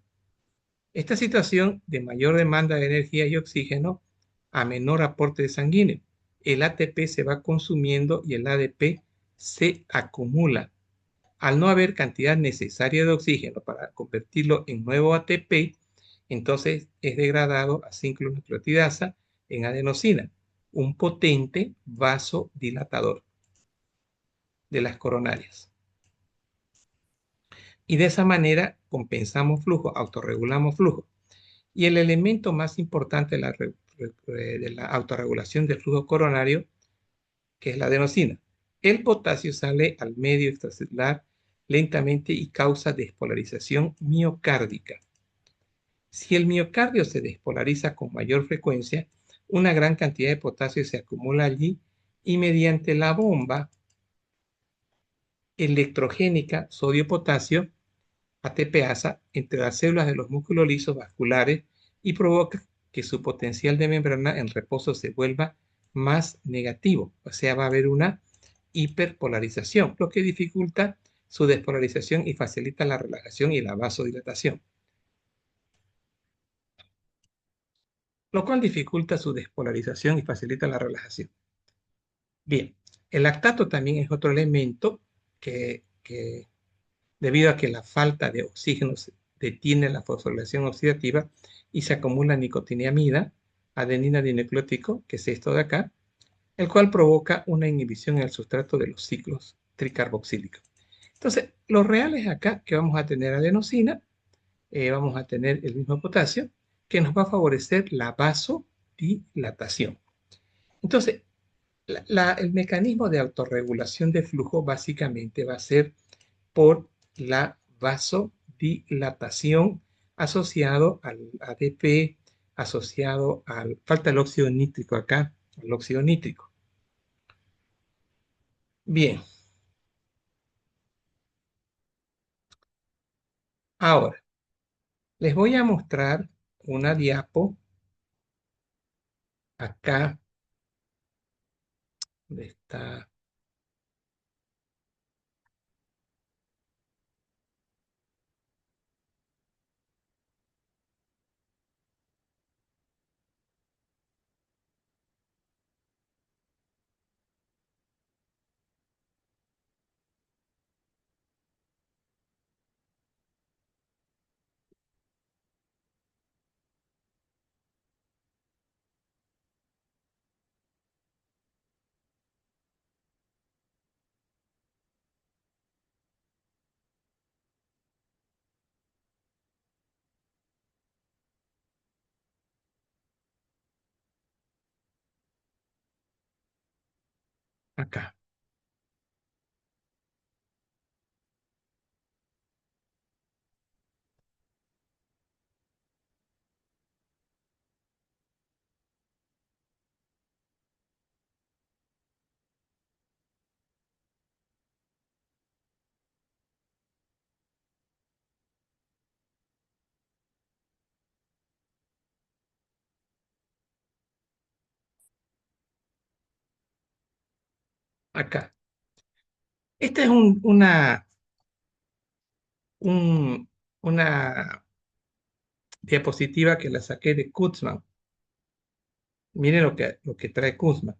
Esta situación de mayor demanda de energía y oxígeno a menor aporte de sanguíneo. El ATP se va consumiendo y el ADP se acumula. Al no haber cantidad necesaria de oxígeno para convertirlo en nuevo ATP, entonces es degradado a 5-nucleotidasa en adenosina, un potente vasodilatador de las coronarias. Y de esa manera compensamos flujo, autorregulamos flujo. Y el elemento más importante de la autorregulación del flujo coronario, que es la adenosina. El potasio sale al medio extracelular lentamente y causa despolarización miocárdica. Si el miocardio se despolariza con mayor frecuencia, una gran cantidad de potasio se acumula allí y mediante la bomba electrogénica sodio-potasio, ATPasa, entre las células de los músculos lisos vasculares y provoca que su potencial de membrana en reposo se vuelva más negativo. O sea, va a haber una hiperpolarización, lo que dificulta su despolarización y facilita la relajación y la vasodilatación, lo cual dificulta su despolarización y facilita la relajación. Bien, el lactato también es otro elemento que debido a que la falta de oxígeno detiene la fosforilación oxidativa y se acumula nicotinamida, adenina dinucleótico, que es esto de acá, el cual provoca una inhibición en el sustrato de los ciclos tricarboxílicos. Entonces, los reales acá que vamos a tener adenosina, vamos a tener el mismo potasio, que nos va a favorecer la vasodilatación. Entonces, el mecanismo de autorregulación de flujo básicamente va a ser por la vasodilatación asociado al ADP, asociado al, falta el óxido nítrico acá, el óxido nítrico. Bien, ahora les voy a mostrar una diapo acá, donde está, Acá. Acá. Esta es un- una diapositiva que la saqué de Kutzman. Miren lo que trae Kutzman.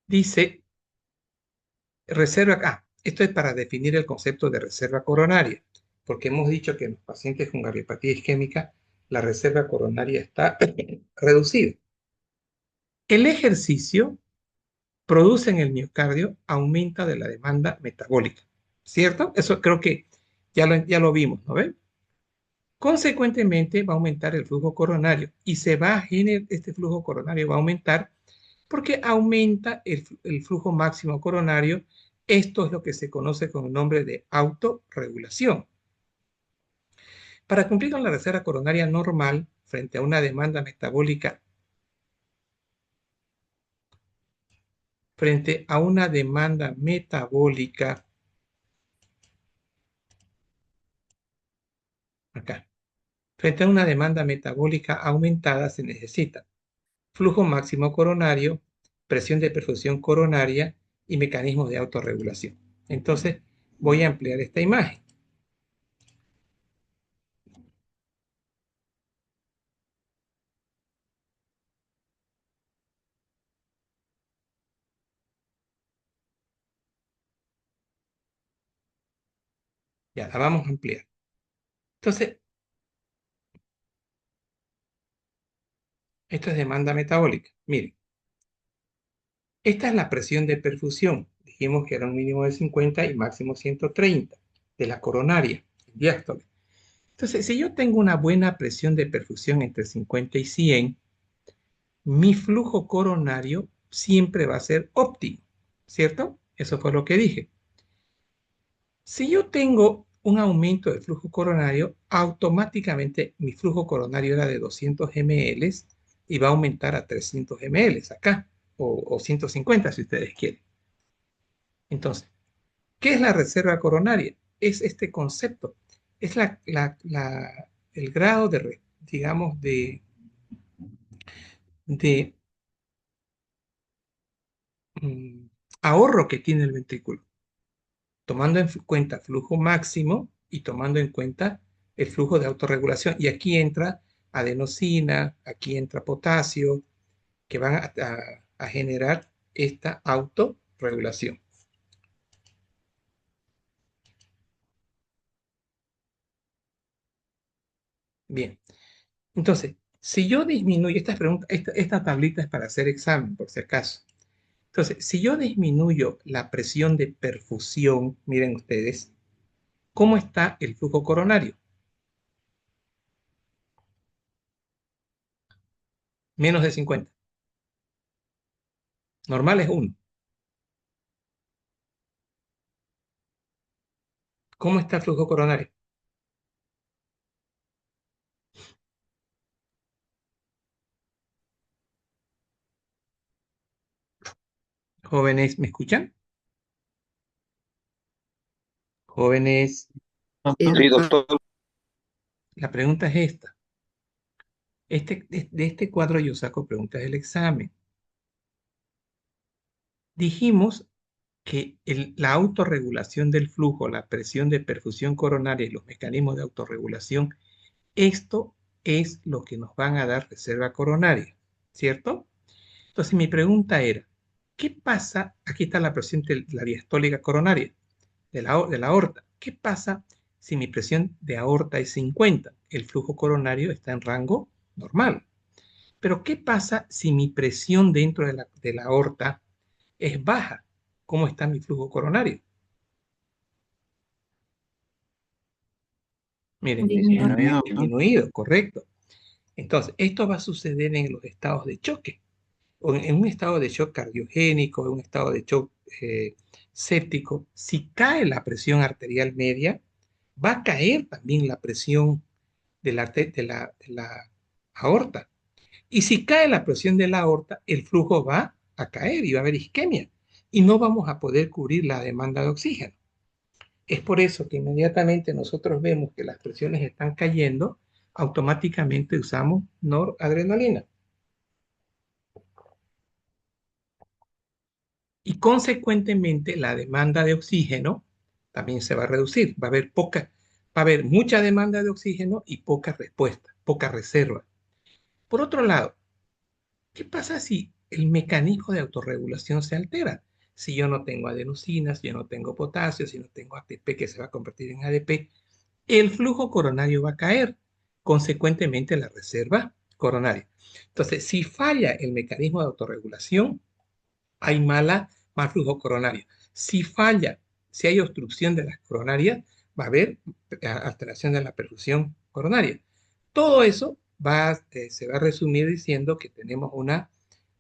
Dice, reserva, esto es para definir el concepto de reserva coronaria, porque hemos dicho que en los pacientes con cardiopatía isquémica la reserva coronaria está reducida. El ejercicio produce en el miocardio aumento de la demanda metabólica, ¿cierto? Eso creo que ya lo vimos, ¿no ven? Consecuentemente va a aumentar el flujo coronario y este flujo coronario va a aumentar porque aumenta el flujo máximo coronario. Esto es lo que se conoce con el nombre de autorregulación. Para cumplir con la reserva coronaria normal frente a una demanda metabólica, acá, frente a una demanda metabólica aumentada se necesita flujo máximo coronario, presión de perfusión coronaria y mecanismos de autorregulación. Entonces, voy a ampliar esta imagen. Ya, la vamos a ampliar. Entonces, esto es demanda metabólica. Miren, esta es la presión de perfusión. Dijimos que era un mínimo de 50 y máximo 130 de la coronaria, diástole. Entonces, si yo tengo una buena presión de perfusión entre 50 y 100, mi flujo coronario siempre va a ser óptimo, ¿cierto? Eso fue lo que dije. Si yo tengo un aumento del flujo coronario, automáticamente mi flujo coronario era de 200 ml y va a aumentar a 300 ml acá, o 150 si ustedes quieren. Entonces, ¿qué es la reserva coronaria? Es este concepto, es el grado de, digamos, de mm, ahorro que tiene el ventrículo, tomando en cuenta flujo máximo y tomando en cuenta el flujo de autorregulación. Y aquí entra adenosina, aquí entra potasio, que van a generar esta autorregulación. Bien, entonces, si yo disminuyo, esta tablita es para hacer examen, por si acaso. Entonces, si yo disminuyo la presión de perfusión, miren ustedes, ¿cómo está el flujo coronario? Menos de 50. Normal es 1. ¿Cómo está el flujo coronario? Jóvenes, ¿me escuchan? Jóvenes, Sí, doctor. la pregunta es esta. De este cuadro yo saco preguntas del examen. Dijimos que la autorregulación del flujo, la presión de perfusión coronaria y los mecanismos de autorregulación, esto es lo que nos van a dar reserva coronaria, ¿cierto? Entonces mi pregunta era, ¿qué pasa? Aquí está la presión de la diastólica coronaria de la aorta. ¿Qué pasa si mi presión de aorta es 50? El flujo coronario está en rango normal. Pero ¿qué pasa si mi presión dentro de la aorta es baja? ¿Cómo está mi flujo coronario? Miren, Disminuye. Disminuido, doctor. disminuido, correcto. Entonces, esto va a suceder en los estados de choque. o en un estado de shock cardiogénico, en un estado de shock séptico, si cae la presión arterial media, va a caer también la presión de la aorta. Y si cae la presión de la aorta, el flujo va a caer y va a haber isquemia y no vamos a poder cubrir la demanda de oxígeno. Es por eso que inmediatamente nosotros vemos que las presiones están cayendo, automáticamente usamos noradrenalina. Y consecuentemente la demanda de oxígeno también se va a reducir. Va a haber mucha demanda de oxígeno y poca respuesta, poca reserva. Por otro lado, ¿qué pasa si el mecanismo de autorregulación se altera? Si yo no tengo adenosina, si yo no tengo potasio, si no tengo ATP que se va a convertir en ADP, el flujo coronario va a caer, consecuentemente la reserva coronaria. Entonces, si falla el mecanismo de autorregulación, hay mal flujo coronario. Si falla, si hay obstrucción de las coronarias, va a haber alteración de la perfusión coronaria. Todo eso se va a resumir diciendo que tenemos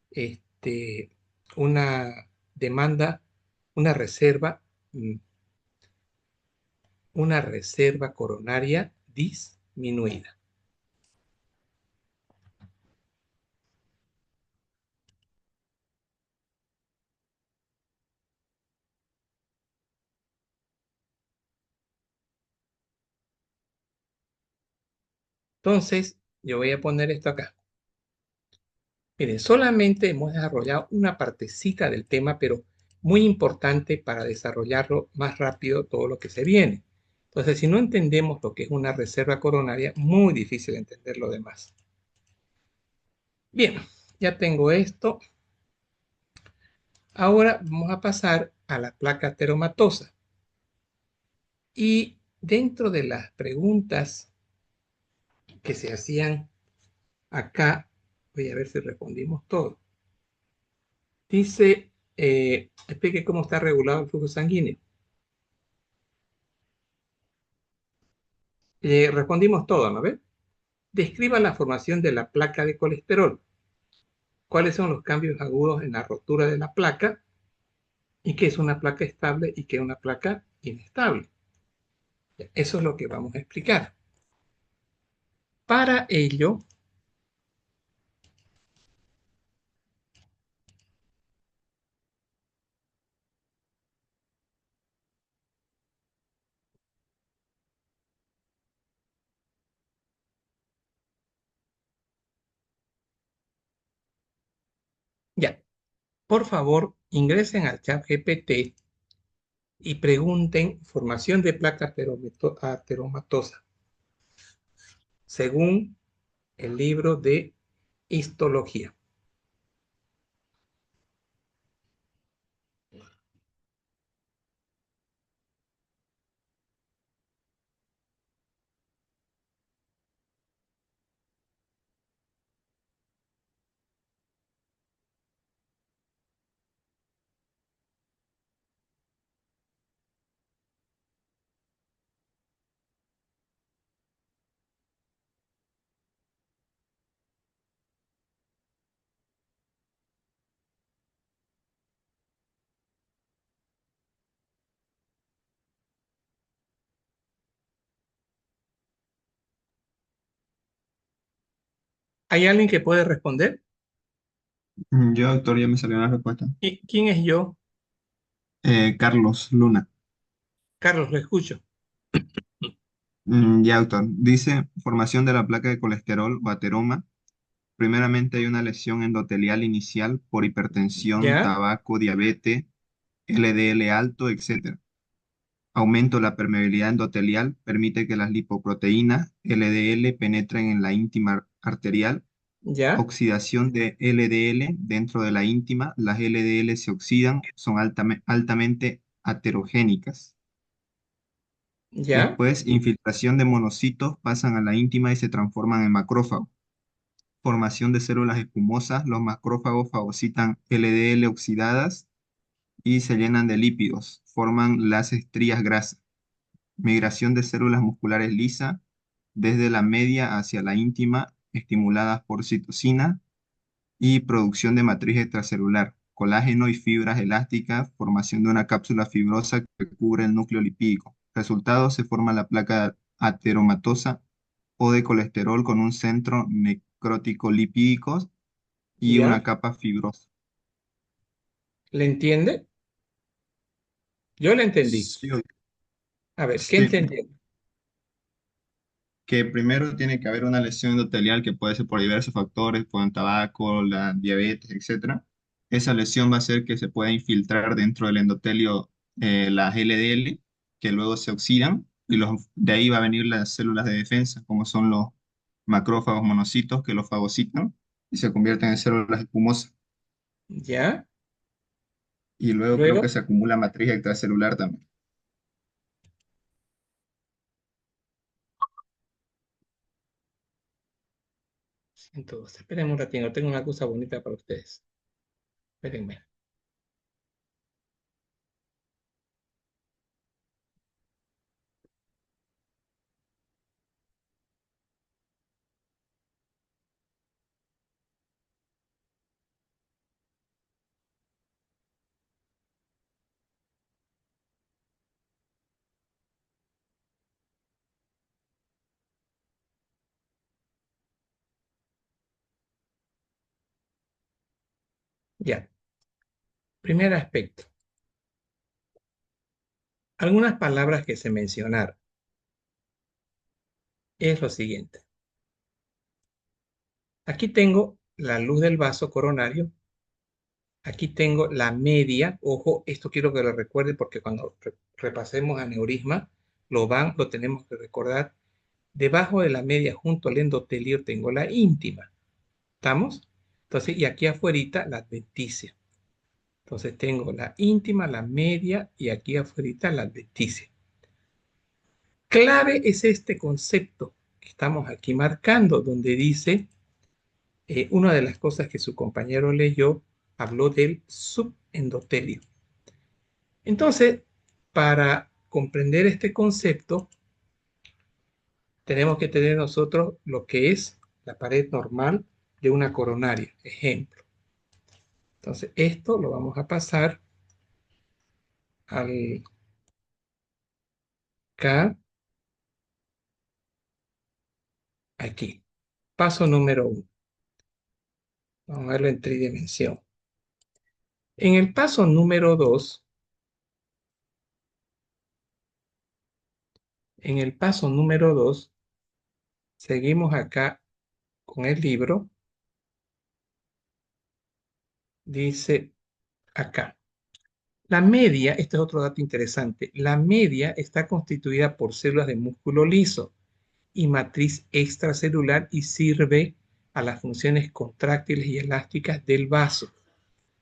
este, una demanda, una reserva, mm, una reserva coronaria disminuida. Entonces, yo voy a poner esto acá. Miren, solamente hemos desarrollado una partecita del tema, pero muy importante para desarrollarlo más rápido todo lo que se viene. Entonces, si no entendemos lo que es una reserva coronaria, muy difícil entender lo demás. Bien, ya tengo esto. Ahora vamos a pasar a la placa ateromatosa. Y dentro de las preguntas que se hacían acá, voy a ver si respondimos todo. Dice, explique cómo está regulado el flujo sanguíneo. Respondimos todo, ¿no ve? Describa la formación de la placa de colesterol. ¿Cuáles son los cambios agudos en la rotura de la placa? ¿Y qué es una placa estable y qué es una placa inestable? Eso es lo que vamos a explicar. Para ello, ya, por favor, ingresen al chat GPT y pregunten formación de placa ateromatosa según el libro de histología. ¿Hay alguien que puede responder? Yo, doctor, ya me salió la respuesta. ¿Y quién es yo? Carlos Luna. Carlos, lo escucho. Ya, doctor. Dice, formación de la placa de colesterol o ateroma. Primeramente hay una lesión endotelial inicial por hipertensión, ¿Ya? tabaco, diabetes, LDL alto, etc. Aumento de la permeabilidad endotelial permite que las lipoproteínas LDL penetren en la íntima arterial. ¿Ya? Oxidación de LDL dentro de la íntima. Las LDL se oxidan, son altamente aterogénicas. ¿Ya? Después, infiltración de monocitos pasan a la íntima y se transforman en macrófagos. Formación de células espumosas. Los macrófagos fagocitan LDL oxidadas y se llenan de lípidos. Forman las estrías grasas. Migración de células musculares lisas desde la media hacia la íntima, estimuladas por citocina. y producción de matriz extracelular, colágeno y fibras elásticas, formación de una cápsula fibrosa que cubre el núcleo lipídico. Resultado, se forma la placa ateromatosa o de colesterol con un centro necrótico lipídico y una ¿Ya? capa fibrosa. ¿Le entiende? Yo le entendí. Sí, A ver, ¿qué sí, entendió? que primero tiene que haber una lesión endotelial que puede ser por diversos factores, por el tabaco, la diabetes, etcétera. Esa lesión va a hacer que se pueda infiltrar dentro del endotelio las LDL, que luego se oxidan, y de ahí va a venir las células de defensa, como son los macrófagos monocitos que los fagocitan y se convierten en células espumosas. ¿Ya? Y luego creo que Luego, se acumula matriz extracelular también. entonces, esperen un ratito, tengo una cosa bonita para ustedes. Espérenme. Ya. Primer aspecto. Algunas palabras que se mencionaron es lo siguiente. Aquí tengo la luz del vaso coronario. Aquí tengo la media. Ojo, esto quiero que lo recuerde porque cuando repasemos aneurisma, lo tenemos que recordar. Debajo de la media, junto al endotelio, tengo la íntima. ¿Estamos? Entonces, y aquí afuerita la adventicia. Entonces tengo la íntima, la media y aquí afuera la adventicia. Clave es este concepto que estamos aquí marcando, donde dice, una de las cosas que su compañero leyó, habló del subendotelio. Entonces, para comprender este concepto, tenemos que tener nosotros lo que es la pared normal de una coronaria. Ejemplo. Entonces, esto lo vamos a pasar al K aquí. Paso número 1. Vamos a verlo en tridimensión. En el paso número 2, seguimos acá con el libro. Dice acá. La media, este es otro dato interesante, la media está constituida por células de músculo liso y matriz extracelular y sirve a las funciones contráctiles y elásticas del vaso.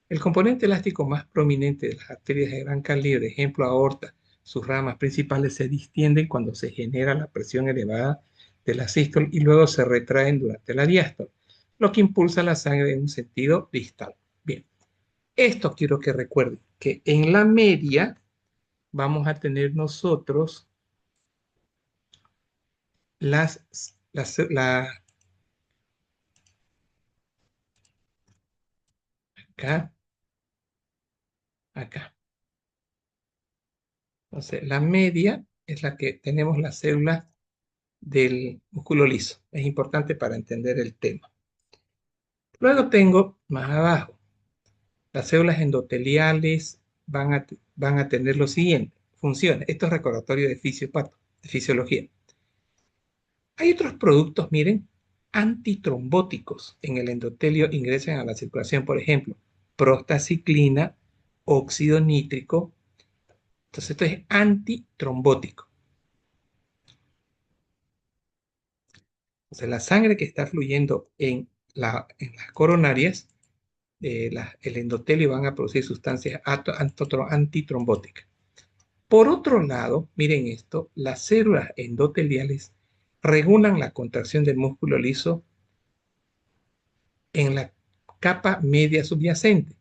El componente elástico más prominente de las arterias de gran calibre, ejemplo aorta, sus ramas principales se distienden cuando se genera la presión elevada de la sístole y luego se retraen durante la diástole, lo que impulsa la sangre en un sentido distal. Bien, esto quiero que recuerden, que en la media vamos a tener nosotros acá, acá. Entonces, la media es la que tenemos las células del músculo liso. Es importante para entender el tema. Luego tengo más abajo, las células endoteliales van a tener lo siguiente, funciones. Esto es recordatorio de fisiología. Hay otros productos, miren, antitrombóticos en el endotelio ingresan a la circulación, por ejemplo, prostaciclina, óxido nítrico. Entonces, esto es antitrombótico. Entonces, la sangre que está fluyendo en las coronarias, el endotelio van a producir sustancias antitrombóticas. Por otro lado, miren esto, las células endoteliales regulan la contracción del músculo liso en la capa media subyacente.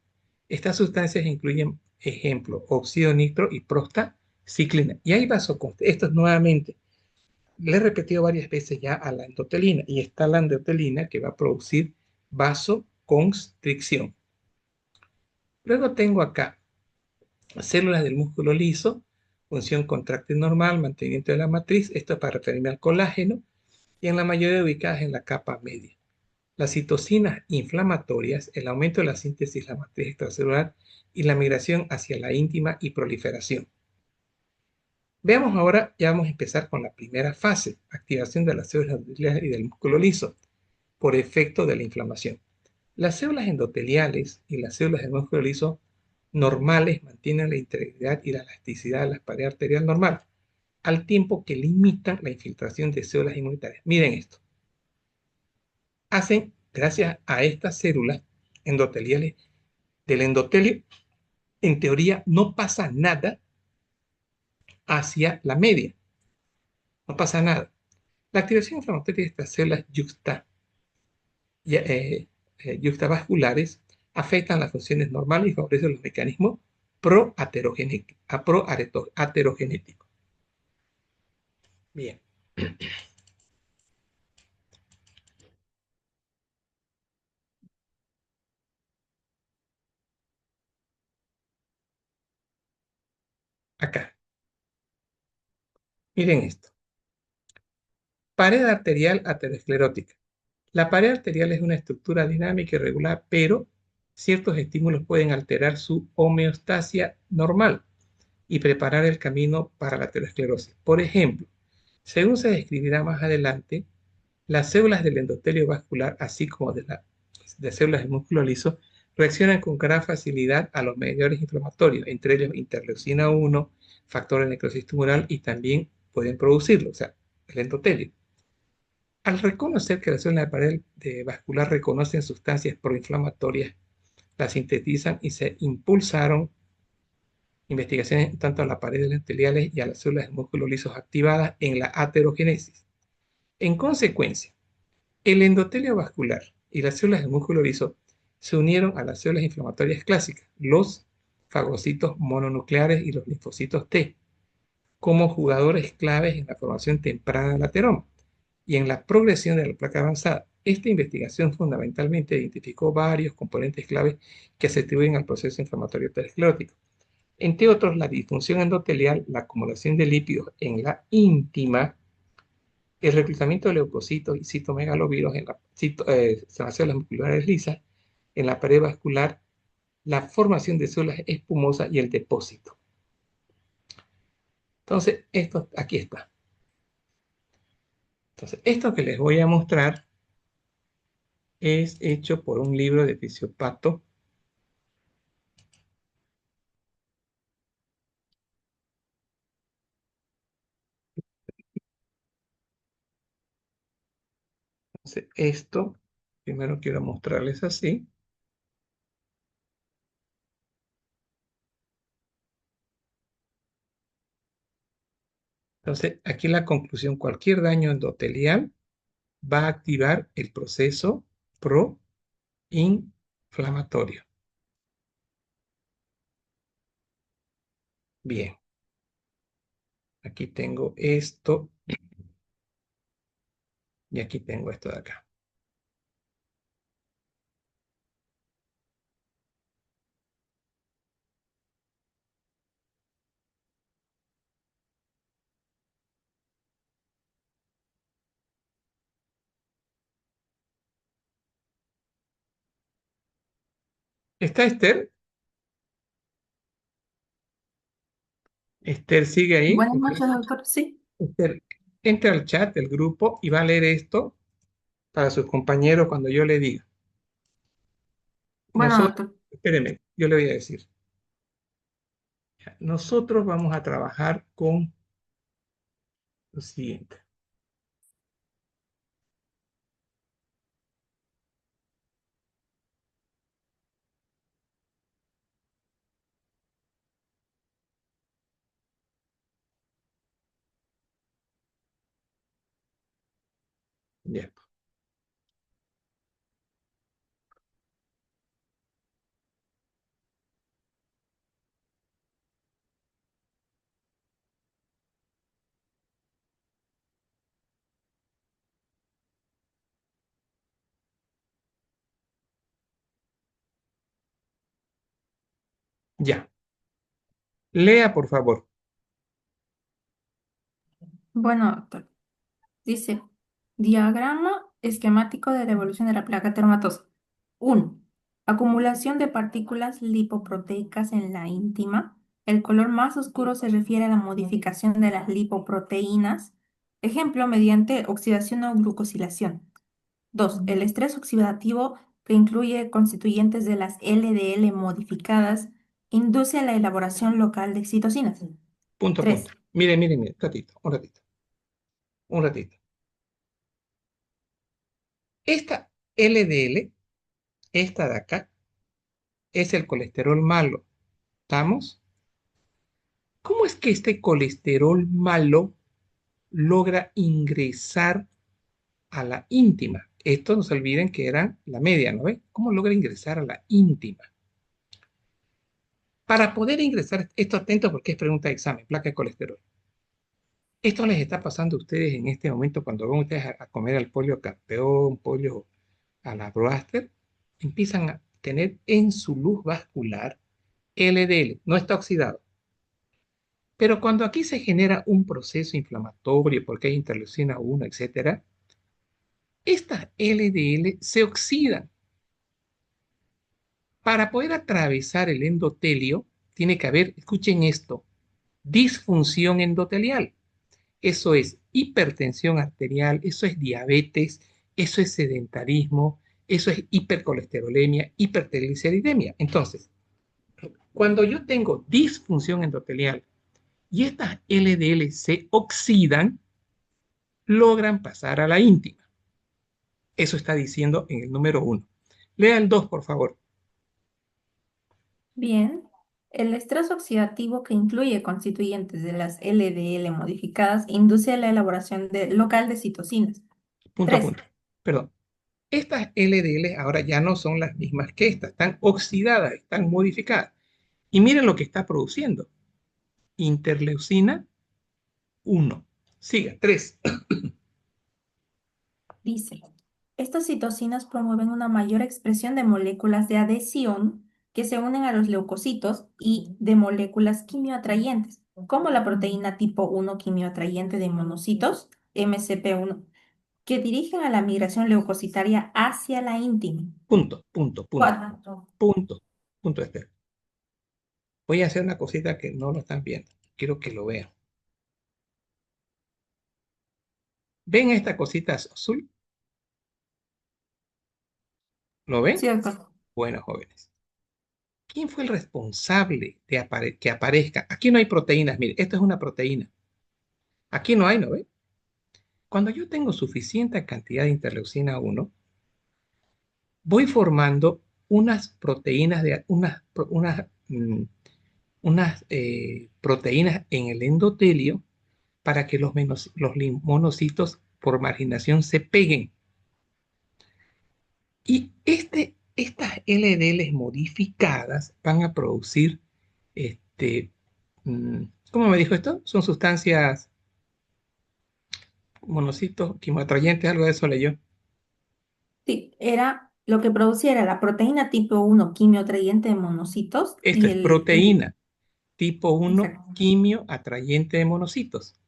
Estas sustancias incluyen, ejemplo, óxido nitro y prostaciclina. Y hay vasoconstricción. Esto es nuevamente, le he repetido varias veces ya a la endotelina, y está la endotelina que va a producir vasoconstricción. Luego tengo acá células del músculo liso, función contráctil normal, mantenimiento de la matriz, esto es para referirme al colágeno, y en la mayoría ubicadas en la capa media. Las citocinas inflamatorias, el aumento de la síntesis de la matriz extracelular y la migración hacia la íntima y proliferación. Veamos ahora, ya vamos a empezar con la primera fase, activación de las células endoteliales y del músculo liso, por efecto de la inflamación. Las células endoteliales y las células del músculo liso normales mantienen la integridad y la elasticidad de la pared arterial normal, al tiempo que limitan la infiltración de células inmunitarias. Miren esto. Hacen, gracias a estas células endoteliales del endotelio, en teoría no pasa nada hacia la media. No pasa nada. La activación inflamatoria de estas células yuxtavasculares afectan las funciones normales y favorecen los mecanismos proaterogenéticos. Bien. Acá. Miren esto. Pared arterial aterosclerótica. La pared arterial es una estructura dinámica y regular, pero ciertos estímulos pueden alterar su homeostasia normal y preparar el camino para la aterosclerosis. Por ejemplo, según se describirá más adelante, las células del endotelio vascular, así como de células del músculo liso, reaccionan con gran facilidad a los mediadores inflamatorios, entre ellos interleucina 1, factor de necrosis tumoral, y también pueden producirlo, o sea, el endotelio. Al reconocer que las células de pared vascular reconocen sustancias proinflamatorias, las sintetizan y se impulsaron investigaciones tanto a las paredes endoteliales y a las células del músculo lisos activadas en la aterogénesis. En consecuencia, el endotelio vascular y las células del músculo liso se unieron a las células inflamatorias clásicas, los fagocitos mononucleares y los linfocitos T, como jugadores claves en la formación temprana del ateroma y en la progresión de la placa avanzada. Esta investigación fundamentalmente identificó varios componentes claves que se atribuyen al proceso inflamatorio aterosclerótico, entre otros la disfunción endotelial, la acumulación de lípidos en la íntima, el reclutamiento de leucocitos y citomegalovirus en las células musculares lisas, en la pared vascular, la formación de células espumosas y el depósito. Entonces, esto aquí está. Entonces, esto que les voy a mostrar es hecho por un libro de Fisiopato. Entonces, esto, primero quiero mostrarles así. Entonces, aquí la conclusión, cualquier daño endotelial va a activar el proceso proinflamatorio. Bien, aquí tengo esto y aquí tengo esto de acá. ¿Está Esther? Esther sigue ahí. Buenas Ok. noches, doctor. Sí. Esther, entra al chat del grupo y va a leer esto para sus compañeros cuando yo le diga. Bueno, Nosotros, doctor. espérenme, yo le voy a decir. Nosotros vamos a trabajar con lo siguiente. Ya. Ya. Lea, por favor. Bueno, doctor. Dice, diagrama esquemático de la evolución de la placa teромatosa. 1. Acumulación de partículas lipoproteicas en la íntima. El color más oscuro se refiere a la modificación de las lipoproteínas. Ejemplo, mediante oxidación o glucosilación. 2. El estrés oxidativo, que incluye constituyentes de las LDL modificadas, induce a la elaboración local de citocinas. Punto, 3. punto. Mire, mire, mire. Un ratito. Un ratito. Esta LDL, esta de acá, es el colesterol malo. ¿Estamos? ¿Cómo es que este colesterol malo logra ingresar a la íntima? Esto no se olviden que era la media, ¿no ve? ¿Cómo logra ingresar a la íntima? Para poder ingresar, esto atento porque es pregunta de examen, placa de colesterol. Esto les está pasando a ustedes en este momento cuando van ustedes a comer al pollo campeón, pollo a la broaster, empiezan a tener en su luz vascular LDL, no está oxidado. Pero cuando aquí se genera un proceso inflamatorio porque hay interleucina 1, etcétera, estas LDL se oxidan. Para poder atravesar el endotelio, tiene que haber, escuchen esto, disfunción endotelial. Eso es hipertensión arterial, eso es diabetes, eso es sedentarismo, eso es hipercolesterolemia, hipertrigliceridemia. Entonces, cuando yo tengo disfunción endotelial y estas LDL se oxidan, logran pasar a la íntima. Eso está diciendo en el número 1. Lea el 2, por favor. Bien, el estrés oxidativo que incluye constituyentes de las LDL modificadas induce a la elaboración local de citocinas. Punto a 3. punto. Perdón. Estas LDL ahora ya no son las mismas que estas, están oxidadas, están modificadas. Y miren lo que está produciendo. Interleucina 1. Siga, 3. Dice, estas citocinas promueven una mayor expresión de moléculas de adhesión que se unen a los leucocitos y de moléculas quimioatrayentes, como la proteína tipo 1 quimioatrayente de monocitos, MCP1, que dirigen a la migración leucocitaria hacia la íntima. Punto, punto, punto, 4. punto, punto, Esther. Voy a hacer una cosita que no lo están viendo. Quiero que lo vean. ¿Ven esta cosita azul? ¿Lo ven? Cierto. Bueno, jóvenes. ¿Quién fue el responsable de que aparezca? Aquí no hay proteínas. Mire, esto es una proteína. Aquí no hay, ¿no ve? Cuando yo tengo suficiente cantidad de interleucina 1, voy formando unas proteínas, unas proteínas en el endotelio para que los monocitos por marginación se peguen. Y estas LDLs modificadas van a producir, este, ¿cómo me dijo esto? Son sustancias, monocitos, quimoatrayentes, algo de eso leyó. Sí, era lo que produciera la proteína tipo 1 quimioatrayente de monocitos Esto y es el proteína tipo 1 exacto. quimio atrayente de monocitos.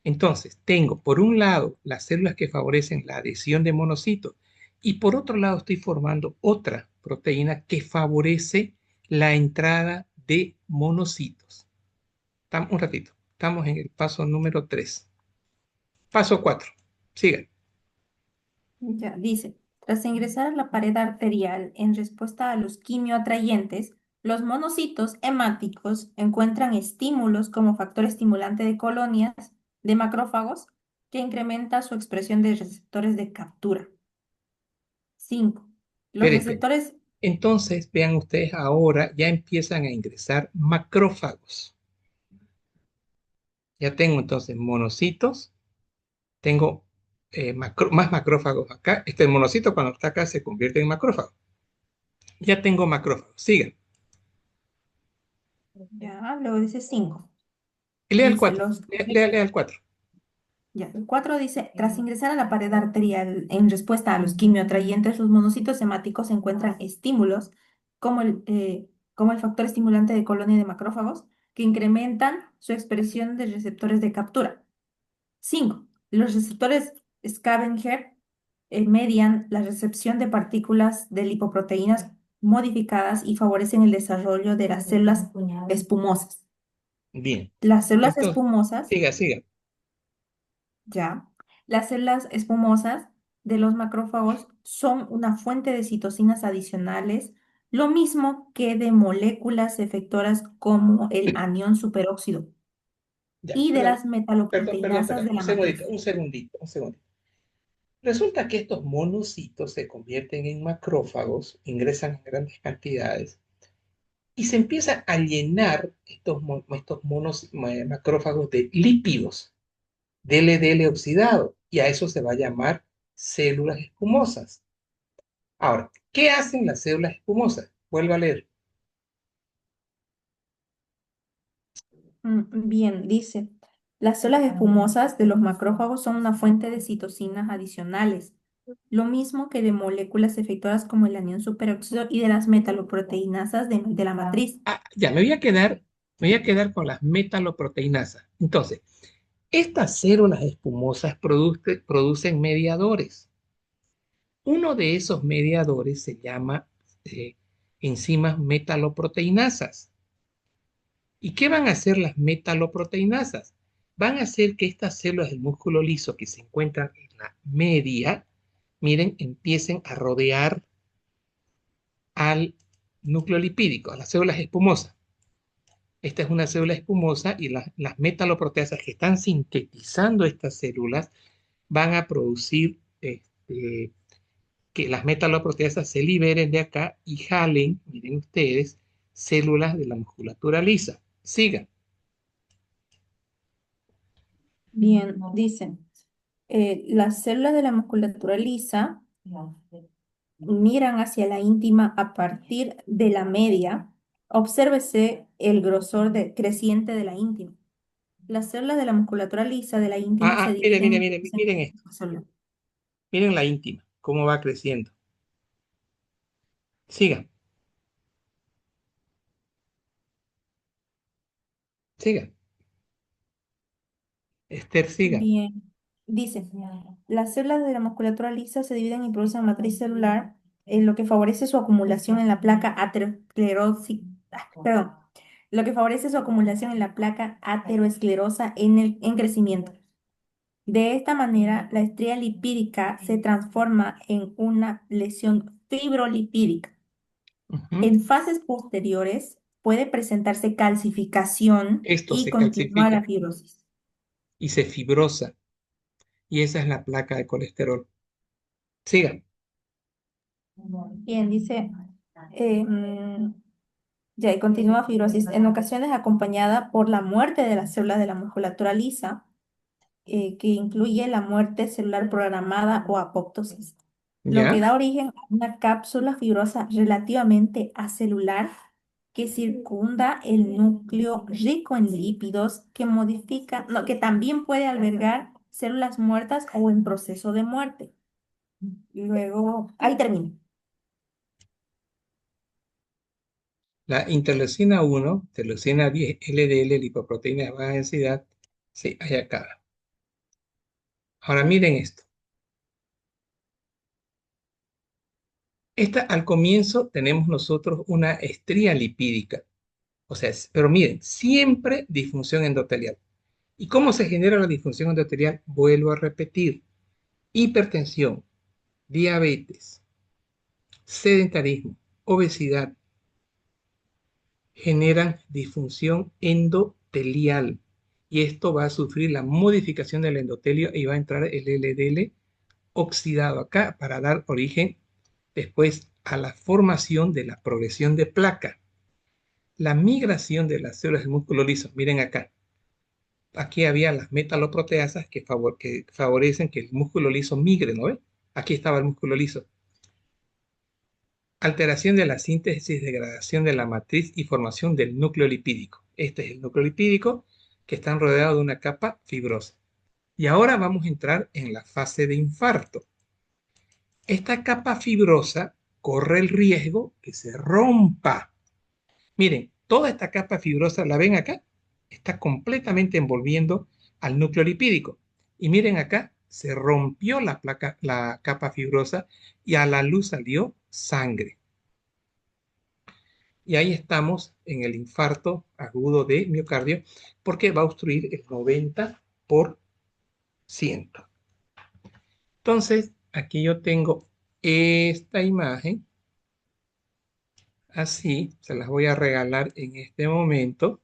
Entonces, tengo por un lado las células que favorecen la adhesión de monocitos y por otro lado estoy formando otra proteína que favorece la entrada de monocitos. Un ratito, estamos en el paso número 3. Paso 4. Sigan. Ya, dice, tras ingresar a la pared arterial en respuesta a los quimioatrayentes, los monocitos hemáticos encuentran estímulos como factor estimulante de colonias de macrófagos que incrementa su expresión de receptores de captura. 5. Los Esperen. receptores, Entonces, vean ustedes, ahora ya empiezan a ingresar macrófagos. Ya tengo entonces monocitos, tengo más macrófagos acá. Este monocito cuando está acá se convierte en macrófago. Ya tengo macrófagos. Sigan. ya, luego dice 5. Lea el Dice, 4. Lea el 4. ya, el 4 dice, tras ingresar a la pared arterial en respuesta a los quimioatrayentes, los monocitos hemáticos encuentran estímulos como como el factor estimulante de colonia de macrófagos, que incrementan su expresión de receptores de captura. 5. Los receptores scavenger median la recepción de partículas de lipoproteínas modificadas y favorecen el desarrollo de las células espumosas. Bien. Las células Entonces, espumosas, siga. ya, las células espumosas de los macrófagos son una fuente de citocinas adicionales, lo mismo que de moléculas efectoras como el anión superóxido Ya, y de pero, las metaloproteinasas perdón, de la matriz. un segundito. Resulta que estos monocitos se convierten en macrófagos, ingresan en grandes cantidades y se empiezan a llenar estos macrófagos de lípidos, de LDL oxidado, y a eso se va a llamar células espumosas. Ahora, ¿qué hacen las células espumosas? Vuelvo a leer. Bien, dice, las células espumosas de los macrófagos son una fuente de citocinas adicionales, lo mismo que de moléculas efectoras como el anión superóxido y de las metaloproteinasas de la matriz. Ya, me voy a quedar con las metaloproteinasas. Entonces, estas células espumosas producen mediadores. Uno de esos mediadores se llama eh, enzimas metaloproteinasas. ¿Y qué van a hacer las metaloproteinasas? Van a hacer que estas células del músculo liso que se encuentran en la media, miren, empiecen a rodear al núcleo lipídico, a las células espumosas. Esta es una célula espumosa y las metaloproteasas que están sintetizando estas células van a producir que las metaloproteasas se liberen de acá y jalen, miren ustedes, células de la musculatura lisa. Sigan. Bien, dicen, las células de la musculatura lisa miran hacia la íntima a partir de la media. Obsérvese el grosor creciente de la íntima. Las células de la musculatura lisa de la íntima se Miren, dividen miren, en miren esto. células. Miren la íntima, cómo va creciendo. Sigan, sigan. Esther, sigan. Bien, dice, las células de la musculatura lisa se dividen y producen matriz celular, lo que favorece su acumulación en la placa perdón, lo que favorece su acumulación en la placa aterosclerosa en crecimiento. De esta manera, la estría lipídica se transforma en una lesión fibrolipídica. Ujú. En fases posteriores puede presentarse calcificación Esto y se continúa la calcifica fibrosis. y se fibrosa. Y esa es la placa de colesterol. Sigan. Bien, dice, ya, y continúa fibrosis, en ocasiones acompañada por la muerte de las células de la musculatura lisa, que incluye la muerte celular programada o apoptosis, lo que ¿Ya? da origen a una cápsula fibrosa relativamente acelular que circunda el núcleo rico en lípidos que modifica, no, que también puede albergar células muertas o en proceso de muerte. Luego, ahí termino. La interleucina 1, interleucina 10, LDL, lipoproteína de baja densidad, sí, ahí acaba. Ahora miren esto. Al comienzo tenemos nosotros una estría lipídica. O sea, pero miren, siempre disfunción endotelial. ¿Y cómo se genera la disfunción endotelial? Vuelvo a repetir. Hipertensión, diabetes, sedentarismo, obesidad, generan disfunción endotelial. Y esto va a sufrir la modificación del endotelio y va a entrar el LDL oxidado acá para dar origen después a la formación de la progresión de placa. La migración de las células del músculo liso, miren acá, aquí había las metaloproteasas que favorecen que el músculo liso migre, ¿no ven? Aquí estaba el músculo liso. Alteración de la síntesis, degradación de la matriz y formación del núcleo lipídico. Este es el núcleo lipídico que está rodeado de una capa fibrosa. Y ahora vamos a entrar en la fase de infarto. Esta capa fibrosa corre el riesgo que se rompa Miren, toda esta capa fibrosa, ¿la ven acá? Está completamente envolviendo al núcleo lipídico. Y miren acá, se rompió la capa fibrosa y a la luz salió sangre. Y ahí estamos en el infarto agudo de miocardio porque va a obstruir el 90%. Entonces, aquí yo tengo esta imagen, así, se las voy a regalar en este momento.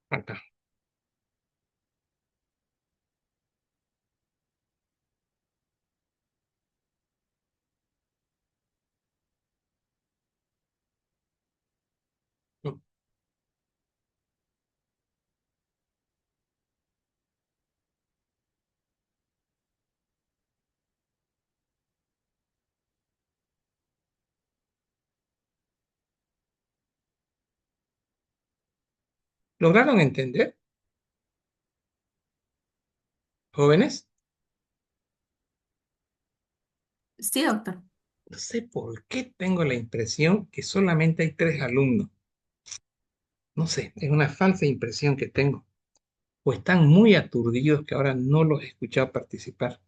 Acá. ¿Lograron entender, jóvenes? Sí, doctor. No sé por qué tengo la impresión que solamente hay 3 alumnos. No sé, es una falsa impresión que tengo. O están muy aturdidos que ahora no los he escuchado participar.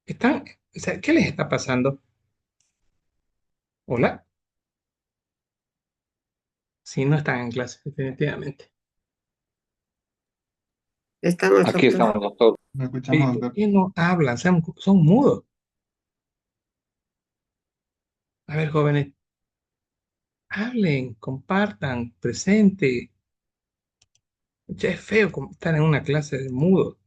O sea, ¿qué les está pasando? ¿Hola? Si no están en clase, definitivamente. Estamos, Aquí doctor. estamos, doctor. Lo ¿Y escuchamos, por doctor. qué no hablan? Son mudos. A ver, jóvenes, hablen, compartan, presente. Ya es feo como estar en una clase de mudos.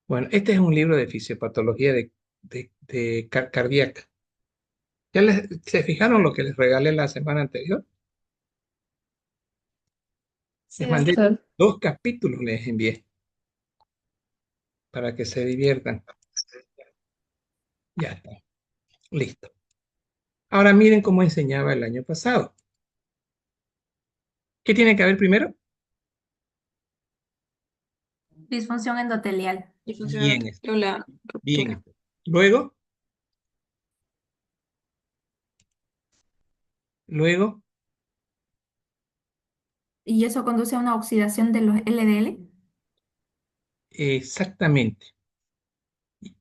Bueno, este es un libro de fisiopatología de cardíaca. ¿Se fijaron lo que les regalé la semana anterior? Sí, Les mandé doctor. 2 capítulos, les envié para que se diviertan. Ya está, listo. Ahora miren cómo enseñaba el año pasado. ¿Qué tiene que haber primero? Disfunción endotelial. Bien, Pero la bien. ruptura. Luego, luego, ¿Y eso conduce a una oxidación de los LDL? exactamente.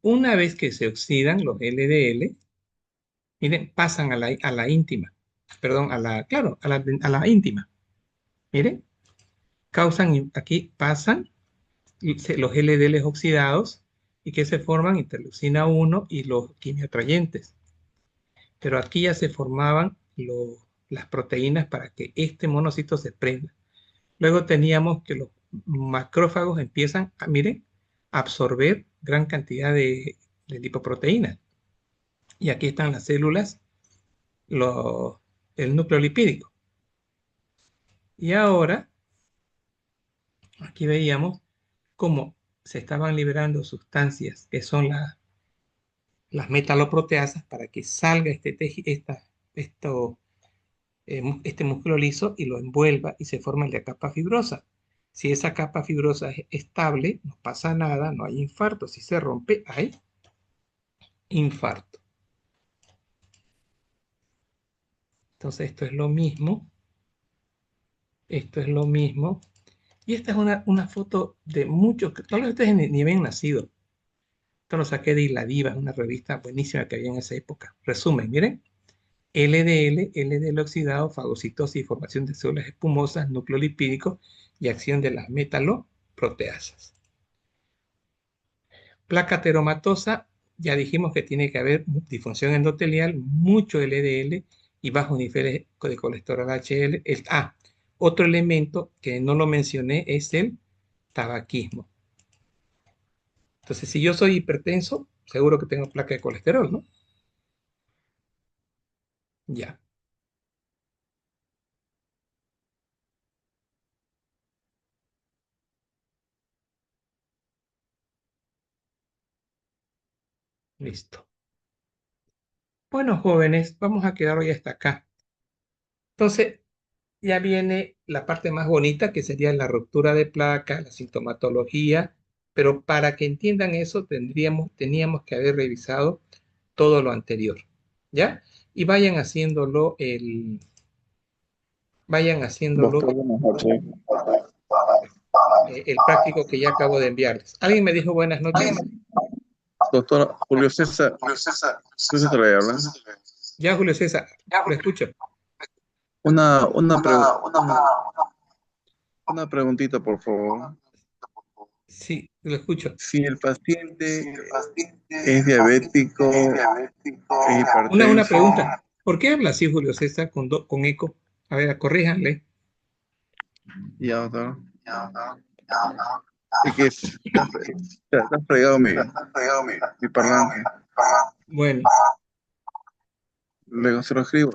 Una vez que se oxidan los LDL, miren, pasan a la íntima. Perdón, claro, a la íntima. Miren, aquí pasan los LDLs oxidados y que se forman interleucina 1 y los quimioatrayentes. Pero aquí ya se formaban las proteínas para que este monocito se prenda. Luego teníamos que los macrófagos empiezan miren, a absorber gran cantidad de lipoproteínas. Y aquí están las células, el núcleo lipídico. Y ahora, aquí veíamos cómo se estaban liberando sustancias que son las metaloproteasas para que salga este músculo liso y lo envuelva y se forma la capa fibrosa. Si esa capa fibrosa es estable, no pasa nada, no hay infarto. Si se rompe, hay infarto. Entonces esto es lo mismo, esto es lo mismo. Y esta es una foto de muchos, todos ustedes ni habían nacido. Esto lo saqué de La Diva, una revista buenísima que había en esa época. Resumen, miren. LDL, LDL oxidado, fagocitosis y formación de células espumosas, núcleo lipídico y acción de las metaloproteasas. Placa ateromatosa, ya dijimos que tiene que haber disfunción endotelial, mucho LDL y bajos niveles de colesterol HDL. Otro elemento que no lo mencioné es el tabaquismo. Entonces, si yo soy hipertenso, seguro que tengo placa de colesterol, ¿no? Ya. Listo. Bueno, jóvenes, vamos a quedar hoy hasta acá. Entonces, ya viene la parte más bonita, que sería la ruptura de placa, la sintomatología, pero para que entiendan eso, teníamos que haber revisado todo lo anterior, ¿ya? Y vayan haciéndolo Doctor, buenas noches. el práctico que ya acabo de enviarles. ¿Alguien me dijo buenas noches? Doctor Julio César, César le habla. Ya, Julio César, lo escucho. Una preguntita, por favor. Sí, lo escucho. Si el paciente es diabético, es Una hipertenso. pregunta. ¿Por qué habla así, Julio César, con eco? A ver, corríjanle. Ya, doctor. Es que está fregado mi parlante. Bueno, Luego se lo escribo,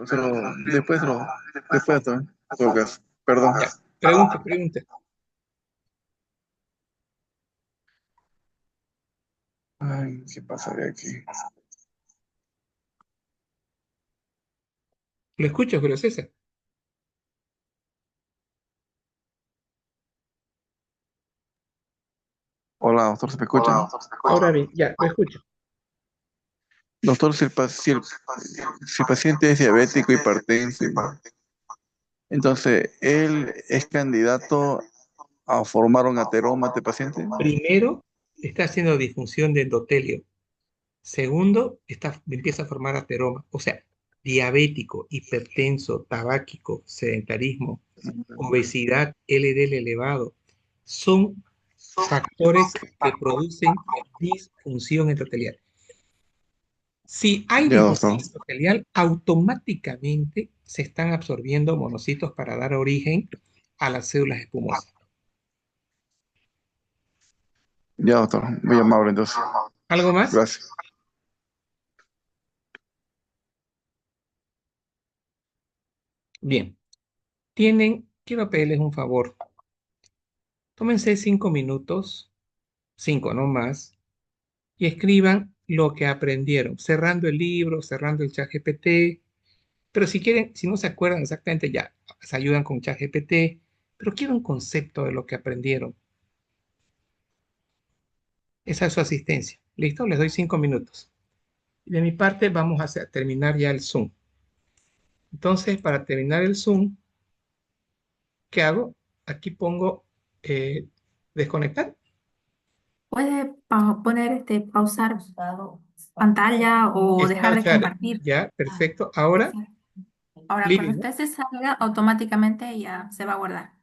después, doctor, en todo caso. Perdón. ya. Pregunte. Ay, ¿qué pasa de aquí? Lo escucho, Julio César. Hola, doctor, ¿se me escucha? Ahora bien, ya, lo escucho. Doctor, si el paciente es diabético, hipertenso, entonces, ¿él es candidato a formar un ateroma este paciente? Primero, está haciendo disfunción de endotelio. Segundo, empieza a formar ateroma. O sea, diabético, hipertenso, tabáquico, sedentarismo, obesidad, LDL elevado, son factores que producen disfunción endotelial. Si hay Ya, disfunción doctor. endotelial, automáticamente se están absorbiendo monocitos para dar origen a las células espumosas. Ya, doctor. Muy amable, entonces. ¿Algo más? Gracias. Bien. Quiero pedirles un favor. Tómense 5 minutos, 5 no más, y escriban lo que aprendieron, cerrando el libro, cerrando el ChatGPT. Pero si quieren, si no se acuerdan exactamente, ya se ayudan con ChatGPT. Pero quiero un concepto de lo que aprendieron. Esa es su asistencia. ¿Listo? Les doy 5 minutos. Y de mi parte vamos a terminar ya el Zoom. Entonces, para terminar el Zoom, ¿qué hago? Aquí pongo desconectar. Puede poner pausar pantalla o Es dejar de pausar. compartir. Ya, perfecto. Ahora, Ahora, cuando living, ¿no? usted se salga, automáticamente ya se va a guardar.